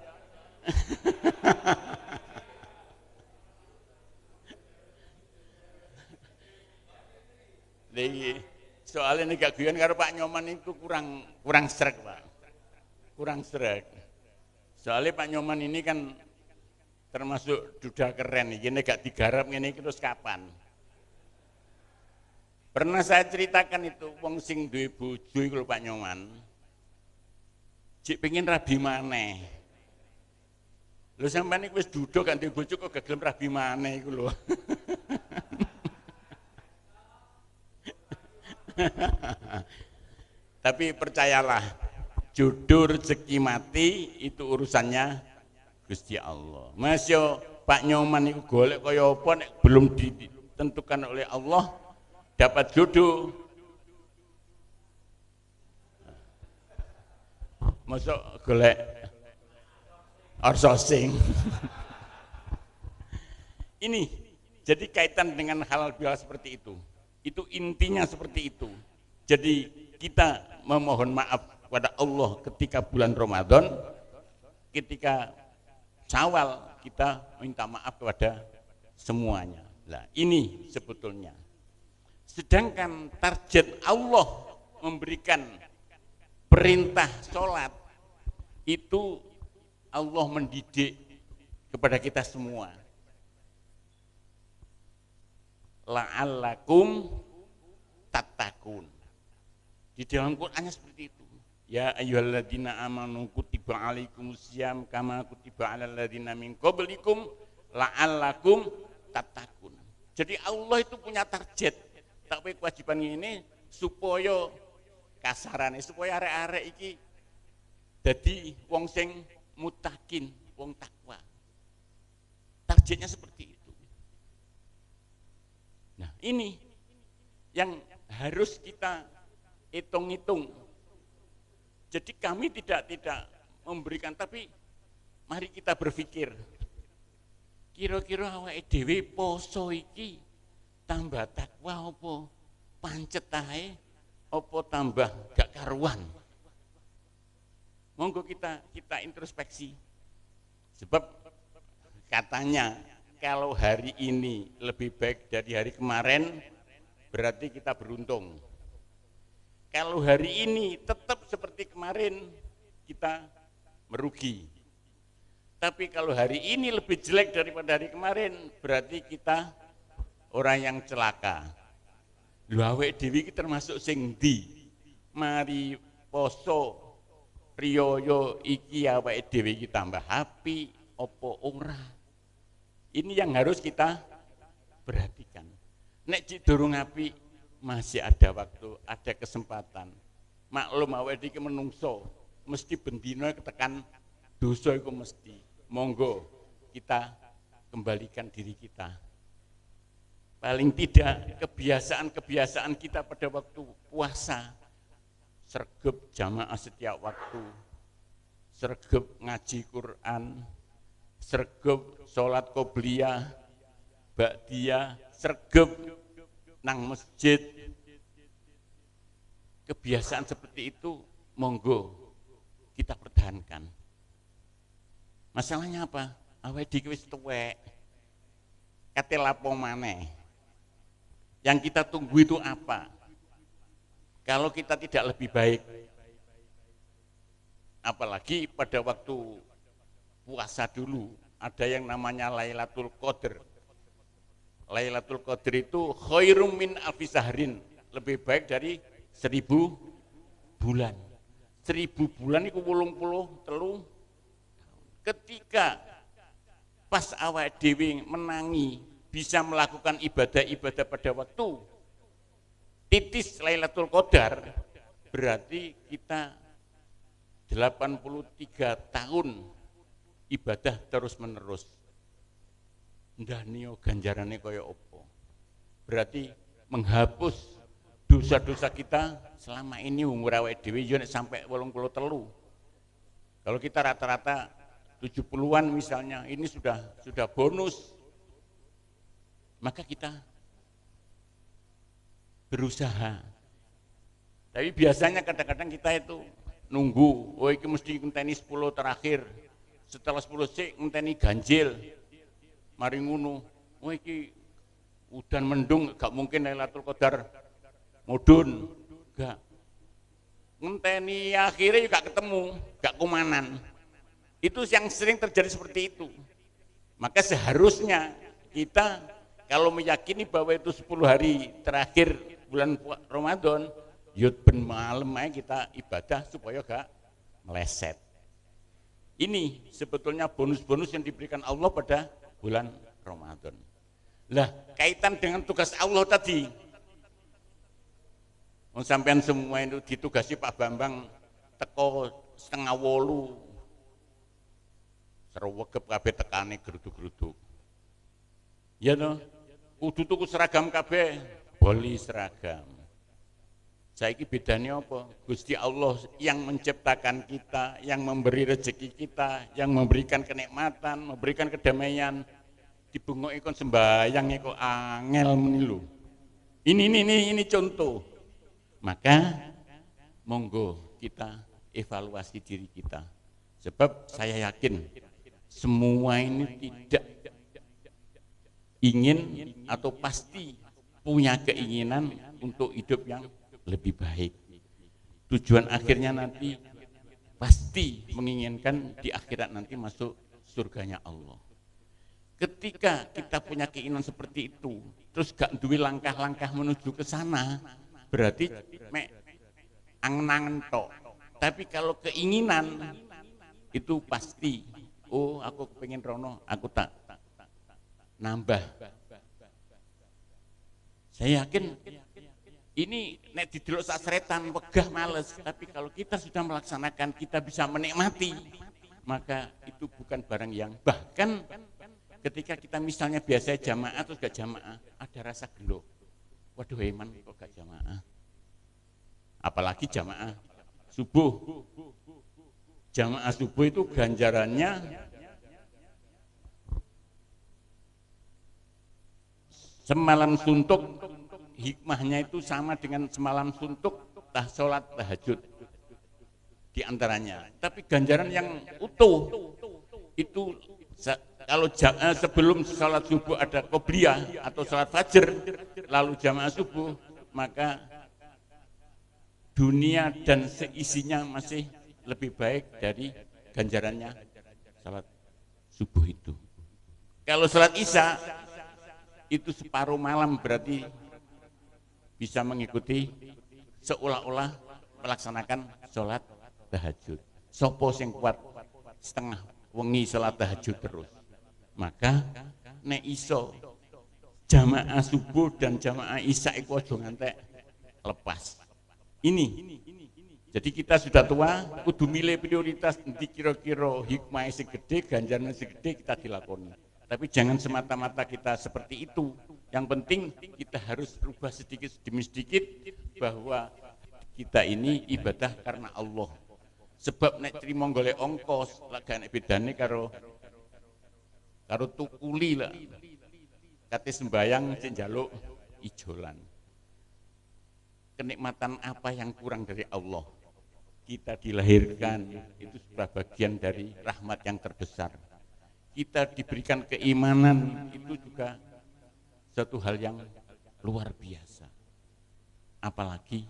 Soalnya ini gak guyon karo Pak Nyoman itu kurang srek Pak, kurang srek. Soalnya Pak Nyoman ini kan termasuk duda keren, ini gak digarap ini terus kapan? Pernah saya ceritakan itu, wong sing duwe bojo iku lho Pak Nyoman. Jek pengen rabi maneh. Lho sampean iku wis duduk gak duwe bojo kok gak gelem rabi maneh iku lho. Tapi percayalah, jodoh rezeki mati itu urusannya Gusti Allah. Mas yo Pak Nyoman iku golek kaya apa nek belum ditentukan oleh Allah dapat jodoh. Masuk golek outsourcing. Ini jadi kaitan dengan hal biasa seperti itu. Itu intinya seperti itu. Jadi kita memohon maaf kepada Allah ketika bulan Ramadan, ketika Syawal kita minta maaf kepada semuanya. Nah, ini sebetulnya. Sedangkan target Allah memberikan perintah sholat itu Allah mendidik kepada kita semua. La'allakum tattaqun. Di dalam Qur'annya seperti itu. Ya ayyuhalladzina amanu kutiba alaikumusiyam kama kutiba alal ladzina min qablikum la'allakum tattaqun. Jadi Allah itu punya target. Tapi kewajiban ini supaya kasarane supaya arek-arek iki dadi wong sing mutakin, wong takwa. Targetnya seperti itu. Nah, ini yang harus kita hitung-hitung. Jadi kami tidak memberikan, tapi mari kita berpikir. Kira-kira awake dhewe poso iki tambah takwa apa pancet ae apa tambah gak karuan. Monggo kita introspeksi. Sebab katanya kalau hari ini lebih baik dari hari kemarin, berarti kita beruntung. Kalau hari ini tetap seperti kemarin, kita merugi. Tapi kalau hari ini lebih jelek daripada hari kemarin, berarti kita orang yang celaka. Lho awake dhewe iki termasuk sing ndi? Mari poso priyoyo iki awake dhewe iki tambah api apa ora? Ini yang harus kita perhatikan. Nek cik durung api masih ada waktu, ada kesempatan. Maklum awake iki menungso, mesti bendina ketekan dosa iku mesti. Monggo kita kembalikan diri kita. Paling tidak kebiasaan-kebiasaan kita pada waktu puasa, sregep jamaah setiap waktu, sregep ngaji Quran, sregep sholat qobliyah, ba'diyah, sregep nang masjid. Kebiasaan seperti itu monggo kita pertahankan. Masalahnya apa? Awake dhewe wis tuwek. Kate lapo maneh. Yang kita tunggu itu apa? Kalau kita tidak lebih baik, apalagi pada waktu puasa dulu, ada yang namanya Lailatul Qadar. Lailatul Qadar itu khairum min alfi sahrin, lebih baik dari 1000 bulan. 1000 bulan itu 83. Ketika pas awak dewi menangi bisa melakukan ibadah-ibadah pada waktu titis Lailatul Qadar, berarti kita 83 tahun ibadah terus menerus. Ndah niyo ganjarane kaya apa? Berarti menghapus dosa-dosa kita selama ini umur awake dhewe yo nek sampai 83. Kalau kita rata-rata 70-an misalnya, ini sudah bonus. Maka kita berusaha. Tapi biasanya kadang-kadang kita itu nunggu, oh iki mesti ngenteni 10 terakhir. Setelah 10 sik ngenteni ganjil. Mari ngono, oh iki udan mendung gak mungkin Lailatul Qadar mudun. Gak. Ngenteni akhirnya juga ketemu, gak kumanan. Itu yang sering terjadi seperti itu. Maka seharusnya kita kalau meyakini bahwa itu 10 hari terakhir bulan Ramadan, yud ben malam aja kita ibadah supaya gak meleset. Ini sebetulnya bonus-bonus yang diberikan Allah pada bulan Ramadan. Lah, kaitan dengan tugas Allah tadi. Sampean semua itu ditugasi Pak Bambang teko 7:30. Serwegep kabeh tekane geruduk-geruduk. Ya no, kudu tuku seragam kabeh, beli seragam. Saiki bedanya apa? Gusti Allah yang menciptakan kita, yang memberi rezeki kita, yang memberikan kenikmatan, memberikan kedamaian. Dibengok ikon sembayang kok angel menilu. Ini contoh. Maka monggo kita evaluasi diri kita. Sebab saya yakin semua ini tidak ingin atau pasti punya keinginan untuk hidup yang lebih baik. Tujuan akhirnya nanti pasti menginginkan di akhirat nanti masuk surganya Allah. Ketika kita punya keinginan seperti itu, terus gak duwe langkah-langkah menuju ke sana, berarti angen-angen tok. Tapi kalau keinginan itu pasti, oh aku pengen rono, aku tak nambah. Saya yakin ini nek didelok sasretan wegah males, tapi kalau kita sudah melaksanakan, kita bisa menikmati, maka itu bukan barang yang, bahkan ketika kita misalnya biasa jamaah atau gak jamaah, ada rasa gelo. Waduh Eman kok gak jamaah. Apalagi jamaah subuh. Jamaah subuh itu ganjarannya semalam suntuk, hikmahnya itu sama dengan semalam suntuk sholat tahajud di antaranya. Tapi ganjaran yang utuh itu kalau sebelum sholat subuh ada qobliyah atau sholat fajr, lalu jamaah subuh, maka dunia dan seisinya masih lebih baik dari ganjarannya sholat subuh itu. Kalau sholat isya itu separuh malam, berarti bisa mengikuti seolah-olah melaksanakan sholat tahajud. Sopo sing kuat setengah wengi sholat tahajud terus. Maka nek iso jamaah subuh dan jamaah isya iku aja ngantek lepas. Ini. Jadi kita sudah tua, kudu milih prioritas nanti kira-kira hikmah sing gede, ganjaran sing gede kita dilakoni. Tapi jangan semata-mata kita seperti itu. Yang penting kita harus rubah sedikit demi sedikit bahwa kita ini ibadah karena Allah. Sebab nek trimo golek ongkos, lak gak nek bedane karo tukuli lah. Kate sembayang sing njaluk ijolan. Kenikmatan apa yang kurang dari Allah? Kita dilahirkan, itu sebuah bagian dari rahmat yang terbesar. Kita diberikan keimanan, itu juga satu hal yang luar biasa. Apalagi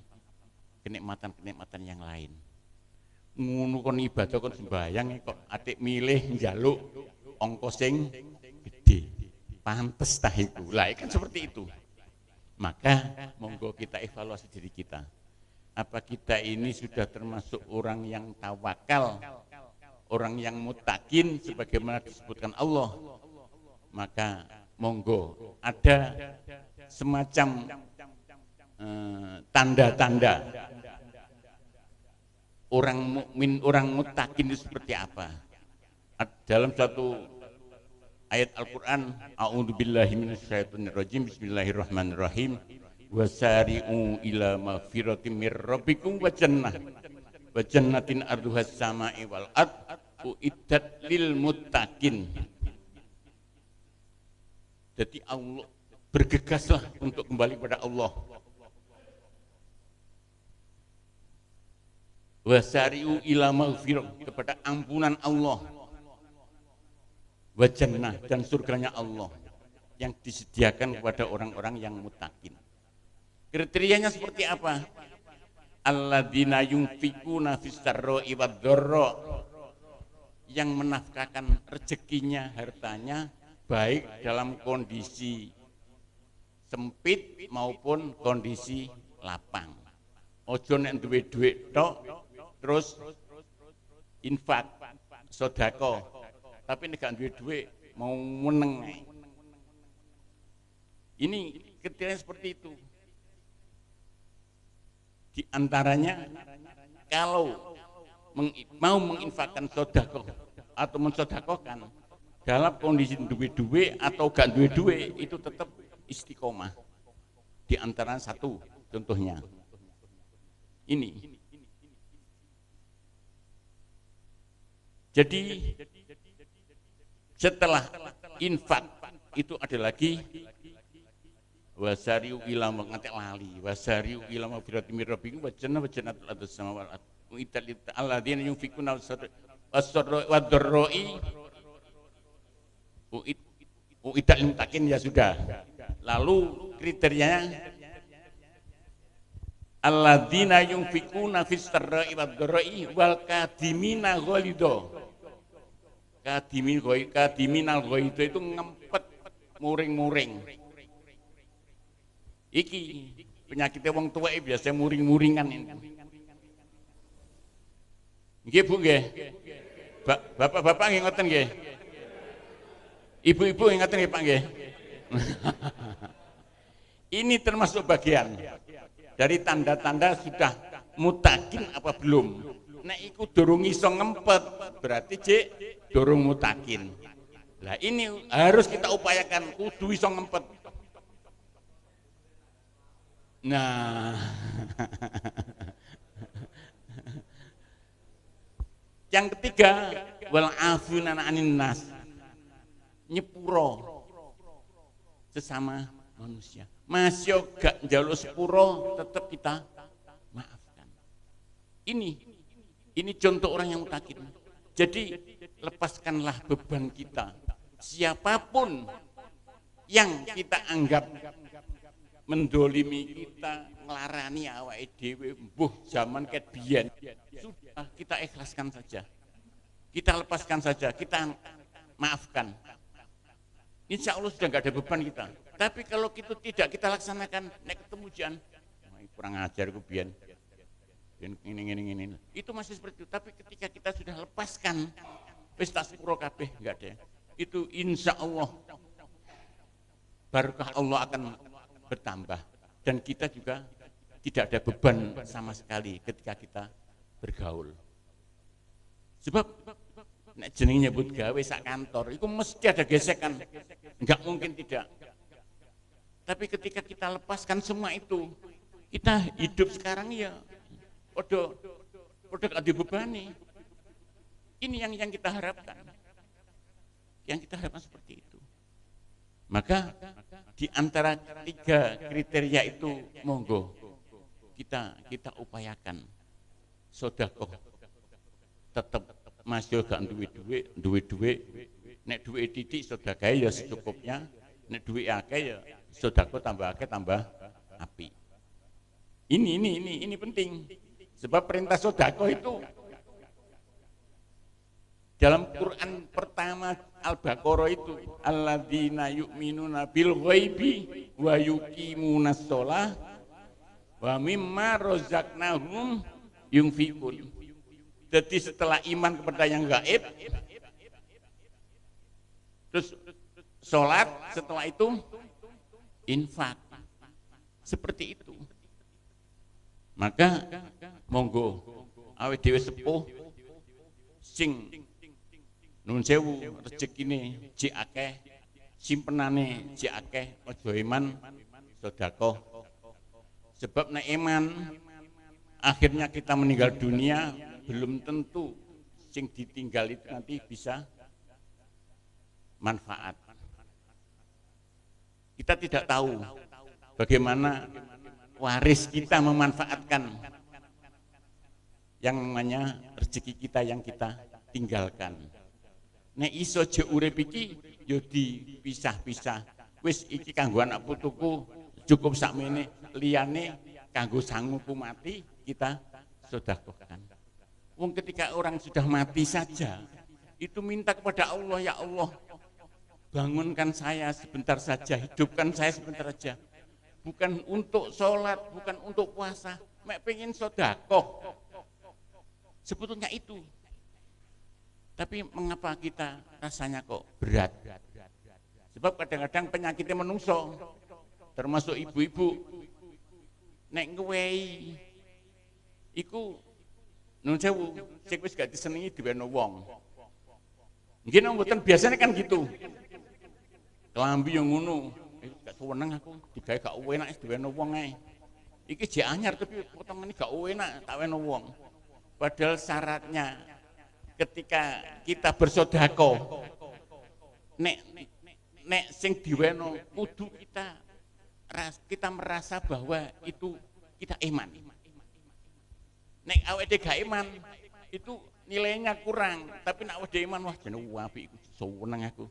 kenikmatan-kenikmatan yang lain. Ngono kon ibadah kon sembayang kok atik milih njaluk ongkos sing gede. Pantes tah iku. Lah kan seperti itu. Maka monggo kita evaluasi diri kita. Apa kita ini sudah termasuk orang yang tawakal, orang yang mutakin sebagaimana disebutkan Allah? Maka monggo ada semacam tanda-tanda orang mukmin, orang mutakin itu seperti apa? Dalam satu ayat Al-Quran, a'udzubillahi minasyaitonirrajim, bismillahirrahmanirrahim, wasari'u ila magfiratin mir rabbikum wa jannatin arduhas sama'i wal ard uiddat lil muttaqin. Jadi Allah, bergegaslah untuk kembali kepada Allah. Wasari'u ila magfirah, kepada ampunan Allah. Wa jannah, dan surganya Allah yang disediakan kepada orang-orang yang muttaqin. Kriterianya seperti apa? Alladzina yunfikuna fis-sarra'i wad-dharra, yang menafkahkan rezekinya, hartanya baik dalam kondisi sempit maupun kondisi lapang. Ojo nek duwe dhuwit tok terus infak sedekah. Tapi nek gak duwe dhuwit mau meneng. Ini kriteria seperti itu. Di antaranya kalau mau menginfakkan sedekah atau mensedekahkan dalam kondisi duwe-duwe atau gak duwe-duwe itu tetap istiqomah. Di antara satu contohnya ini. Jadi setelah infak itu ada lagi wasariu ila mengatek lali wasariu ila mafirati mir rabbikum wa jannatul ardus samawati ital alladzina yunfikuna wasarra wadarroi ital mutakin ya sudah. Lalu kriterianya alladzina yunfikuna fis sarra'i wadarroi wal kadimina ghalidho. Kadiminal ghalidho itu ngempet muring-muring. Iki penyakitnya wong tua biasa muring-muringan ini. Nggih Bu nggih. Bapak-bapak nggih ngoten nggih. Ibu-ibu nggih ngoten nggih Pak nggih. Ini termasuk bagian dari tanda-tanda sudah mutakin apa belum. Nek iku durung iso ngempet berarti cek durung mutakin. Lah ini harus kita upayakan kudu iso ngempet. Nah, yang ketiga wal afuna anin nas, nyepuro sesama manusia. Masih gak njaluk sepuro tetap kita maafkan. Ini contoh orang yang mutakin. Jadi lepaskanlah beban kita. Siapapun yang kita anggap mendolimi kita, ngelarani awake dhewe, mbuh zaman ket biyen, sudah kita ikhlaskan saja, kita lepaskan saja, kita maafkan. Insya Allah sudah nggak ada beban kita. Tapi kalau itu tidak kita laksanakan, nek ketemu jan, kurang ajar ku biyen, ini, itu masih seperti itu. Tapi ketika kita sudah lepaskan, pesta sepuro kabeh nggak ada. Itu insya Allah barokah Allah akan bertambah dan kita juga tidak ada beban sama sekali ketika kita bergaul. Sebab nek jenenge nyebut gawe sak kantor itu mesti ada gesekan, enggak mungkin tidak. Tapi ketika kita lepaskan semua itu, kita hidup sekarang ya podo gak dibebani. Ini yang kita harapkan. Yang kita harapkan seperti itu. Maka di antara 3 kriteria itu monggo kita upayakan sedekah tetap masih gak duwe nek duwe titik sedekah ya secukupnya, nek duwe akeh ya sedekah tambah akeh tambah api. Ini penting sebab perintah sedekah itu dalam Quran pertama Al-Baqarah itu alladzina yu'minuna bil ghaibi wa yuqimunas shalah wa mimma razaqnahum yunfiqun. Jadi setelah iman kepada yang gaib terus salat, setelah itu infak. Seperti itu. Maka monggo awake dhewe sepuh sing nun sewu rezekine jek akeh, simpenane jek akeh, aja iman sedekah. Sebab nek iman akhirnya kita meninggal dunia belum tentu sing ditinggal itu nanti bisa manfaat. Kita tidak tahu bagaimana waris kita memanfaatkan yang namanya rezeki kita yang kita tinggalkan. Nek iso je urip iki yo dipisah-pisah. Wis iki kanggo anak putuku cukup sakmene, liyane kanggo sanguku mati kita sedekahkan. Wong ketika orang sudah mati saja itu minta kepada Allah, ya Allah bangunkan saya sebentar saja, hidupkan saya sebentar saja. bukan untuk sholat, bukan untuk puasa, mek pengen sedekah. Sebetulnya itu. Tapi mengapa kita rasanya kok berat? Sebab kadang-kadang penyakitnya menungso, termasuk ibu-ibu, nek ngewehi, iku nun sewu, sing wis gak disenengi diweno wong. Nggih mboten biasanya kan gitu. Kelambi yang ngono, gak seneng aku, digawe gak enak diweno wong ae. Iki jek anyar tapi potongane gak enak tak weno wong. Padahal syaratnya ketika kita bersedekah, nek sing diweno kudu kita merasa bahwa itu kita iman. Nek awake gak iman itu nilainya kurang, tapi nek awake iman wah jenenge apik iku seneng aku.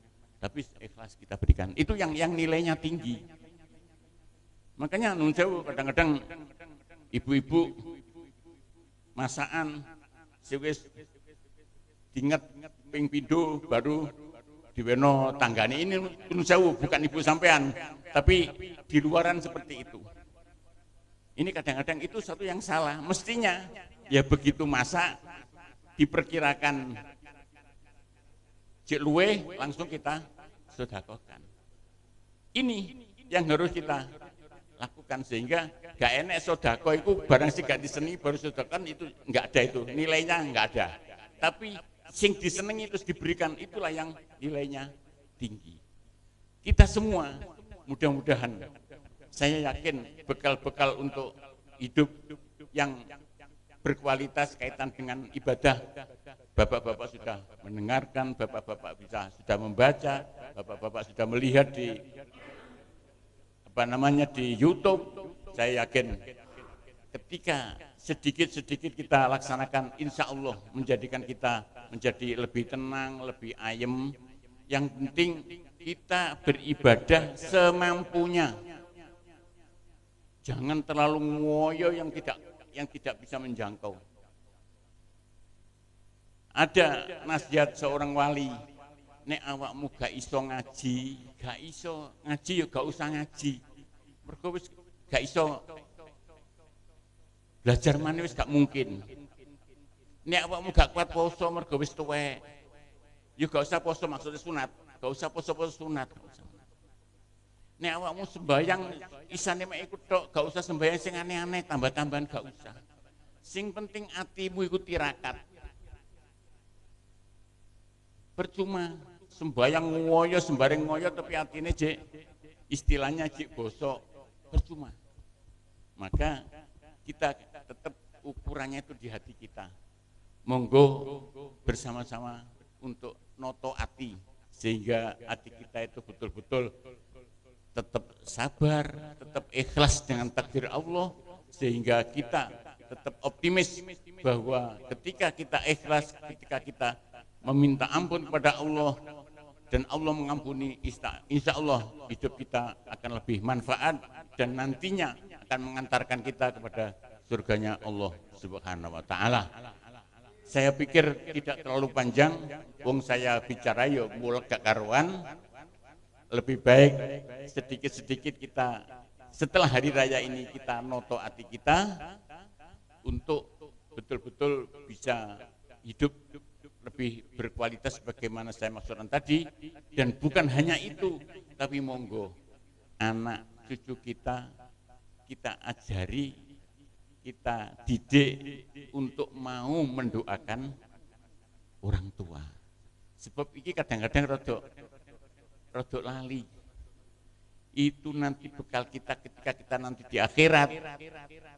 Tapi ikhlas kita berikan. Itu yang nilainya tinggi. Makanya nun sewu kadang-kadang ibu-ibu masakan sewis diinget ping pindho baru diweno tanggane. Ini nun sewu bukan ibu sampean, tapi di luaran seperti itu. Ini kadang-kadang itu satu yang salah. Mestinya ya begitu masak diperkirakan cek luwe langsung kita sedekahkan. Ini yang harus kita lakukan sehingga gak enek sedekah itu barang sing gak diseni baru sedekahkan itu enggak ada itu, nilainya enggak ada. Tapi sing disenengi terus diberikan itulah yang nilainya tinggi. Kita semua mudah-mudahan saya yakin bekal-bekal untuk hidup yang berkualitas kaitan dengan ibadah. Bapak-bapak sudah mendengarkan, bapak-bapak sudah membaca, bapak-bapak sudah melihat di di YouTube. Saya yakin ketika sedikit-sedikit kita laksanakan, insya Allah menjadikan kita menjadi lebih tenang, lebih ayem. Yang penting kita beribadah semampunya. Jangan terlalu ngoyo yang tidak bisa menjangkau. Ada nasihat seorang wali, nek awakmu gak iso ngaji, ya gak usah ngaji. Mergo wis gak iso belajar maneh wis gak mungkin. Nek awakmu gak kuat poso mergo wis tuwek, ya gak usah poso maksudnya sunat, gak usah poso-poso sunat. Nek awakmu sembayang isane mek iku tok, gak usah sembayang sing aneh-aneh, tambah-tambahan gak usah. Sing penting atimu iku tirakat. Percuma sembayang ngoyo, sembarang ngoyo tapi atine jek istilahnya jek bosok, percuma. Maka kita tetap ukurannya itu di hati kita. Monggo bersama-sama untuk noto ati sehingga hati kita itu betul-betul tetap sabar, tetap ikhlas dengan takdir Allah sehingga kita tetap optimis bahwa ketika kita ikhlas, ketika kita meminta ampun kepada Allah dan Allah mengampuni, insya Allah hidup kita akan lebih manfaat dan nantinya akan mengantarkan kita kepada surganya Allah Subhanahu wa taala. Saya pikir tidak terlalu panjang, wong saya bicara yo mulek gak karuan. Lebih baik sedikit-sedikit kita setelah hari raya ini kita noto hati kita untuk betul-betul bisa hidup lebih berkualitas bagaimana saya maksudkan tadi. Dan bukan hanya itu, tapi monggo anak cucu kita ajari, kita didik untuk mau mendoakan orang tua. Sebab ini kadang-kadang rodok lali. Itu nanti bekal kita ketika kita nanti di akhirat.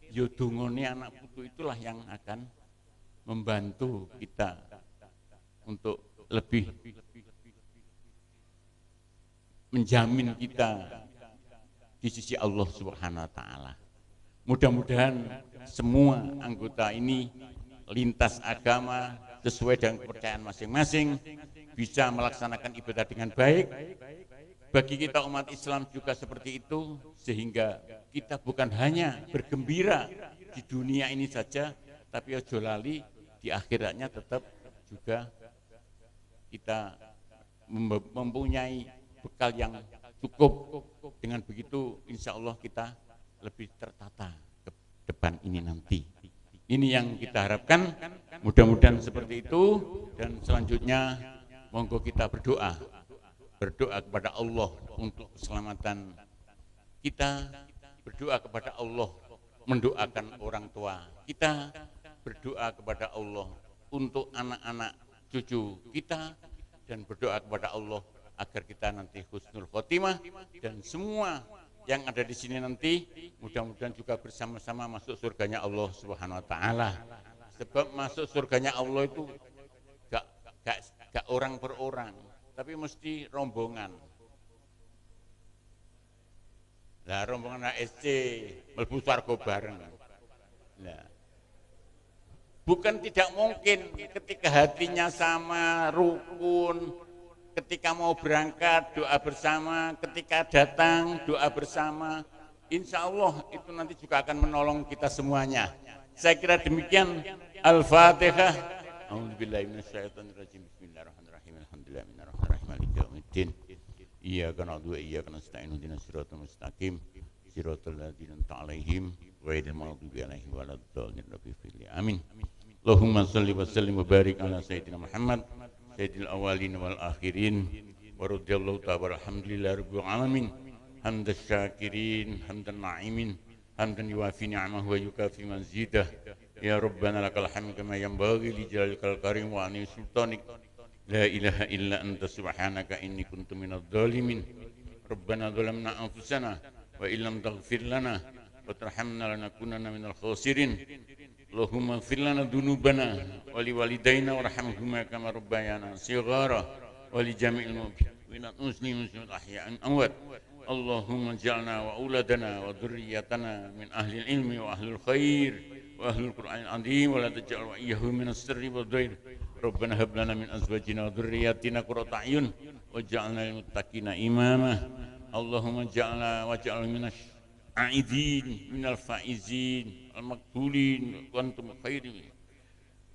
Yo dungone anak putu itulah yang akan membantu kita untuk lebih menjamin kita di sisi Allah Subhanahu wa taala. Mudah-mudahan semua anggota ini lintas agama sesuai dengan kepercayaan masing-masing bisa melaksanakan ibadah dengan baik. Bagi kita umat Islam juga seperti itu, sehingga kita bukan hanya bergembira di dunia ini saja, tapi ojo lali di akhiratnya tetap juga kita mempunyai bekal yang cukup Dengan begitu insya Allah kita lebih tertata ke depan ini nanti. Ini yang kita harapkan, mudah-mudahan seperti itu. Dan selanjutnya monggo kita berdoa kepada Allah untuk keselamatan kita, berdoa kepada Allah, mendoakan orang tua kita, berdoa kepada Allah untuk anak-anak cucu kita, dan berdoa kepada Allah agar kita nanti husnul khotimah, dan semua yang ada di sini nanti mudah-mudahan juga bersama-sama masuk surganya Allah Subhanahu wa taala. Sebab masuk surganya Allah itu gak orang per orang, tapi mesti rombongan. Lah rombongan ASC mlebu swarga bareng. Nah, bukan tidak mungkin ketika hatinya sama, rukun, ketika mau berangkat doa bersama, ketika datang doa bersama, insya Allah itu nanti juga akan menolong kita semuanya. Saya kira demikian. Al-Fatihah. A'udzubillahi minasyaitonirrajim. Bismillahirrahmanirrahim. Alhamdulillahirrahmanirrahim. Maliki yaumiddin. Iyyaka na'budu wa iyyaka nasta'in. Ihdinas siratal mustaqim. Siratal ladzina an'amta 'alaihim ghairil maghdubi 'alaihim waladdallin. Amin. Allahumma shalli wa sallim wa barik ala sayyidina Muhammad sayyidil awwalin wal akhirin wa radhiyallahu ta'ala alhamdulillahi rabbil alamin. Hamdas syakirin, hamdan na'imin, hamdan yuwafi ni'amahu wa yukafi mazidah. Ya Rabbana lakal hamd kama yanbaghi li jalalil karim wa ani sultanik. La ilaha illa anta subhanaka inni kuntu minadh dhalimin. Rabbana dhalamna anfusana wa illam taghfir lana wa tarhamna lanakunanna minal khasirin. Allahumma ighfir lana dhunubana wa li walidayna warhamhuma kama rabbayana shighara wa li jami'il muslimin wal ahya'in amwat. Allahumma ij'alna wa auladana wa dhurriyyatana min ahli ilmi wa ahli khair wa ahli al-Qur'anil azim wa la taj'al wa iyyahu min as-sirri wa dhair. Rabbana hab lana min azwajina wa dhurriyyatina qurrata a'yun waj'alna lil muttaqina imama. Allahumma ij'alna waj'al minash a'idin minal faizin al-maqbulin wa antum khairin.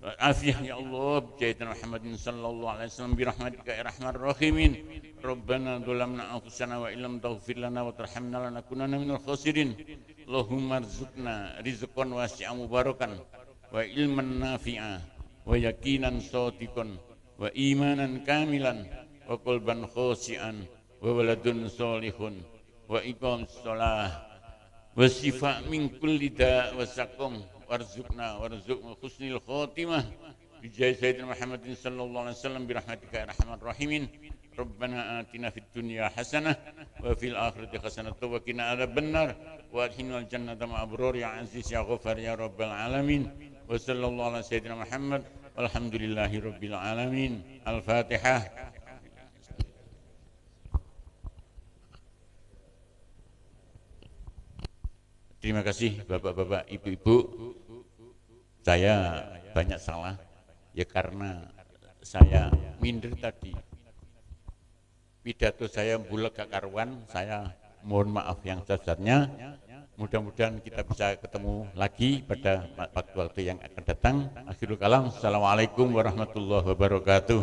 Afiyah ya Allah Sayyidina Muhammadin sallallahu alaihi wasallam bi rahmatika ya arhamar rahimin. Rabbana dzalamna anfusana wa illam taghfir lana wa tarhamna lanakunanna minal khasirin. Allahumma rzuqna rizqan wasi'an mubarakan wa ilman nafi'a wa yaqinan shadiqan wa imanan kamilan wa qalban khashi'an wa waladun sholihun wa iqamus shalah wa shifa' min kulli da' wa saqam. Warzuqna warzuqna husnil khotimah bijai Sayyidina Muhammadin sallallahu alaihi wasallam birahmatika ya arhamar rahimin. Rabbana atina fid dunya hasanah wa fil akhirati hasanah wa qina adzabannar wa adkhilnal jannata ma'al abrar ya aziz ya ghafar ya rabbal alamin. Wa sallallahu ala sayyidina Muhammad walhamdulillahi rabbil alamin. Al-Fatihah. Terima kasih bapak-bapak, ibu-ibu. Saya banyak salah ya karena saya minder tadi. Pidato saya bulat gak karuan, saya mohon maaf yang sebesarnya. Mudah-mudahan kita bisa ketemu lagi pada waktu-waktu yang akan datang. Akhirul kalam, assalamualaikum warahmatullahi wabarakatuh.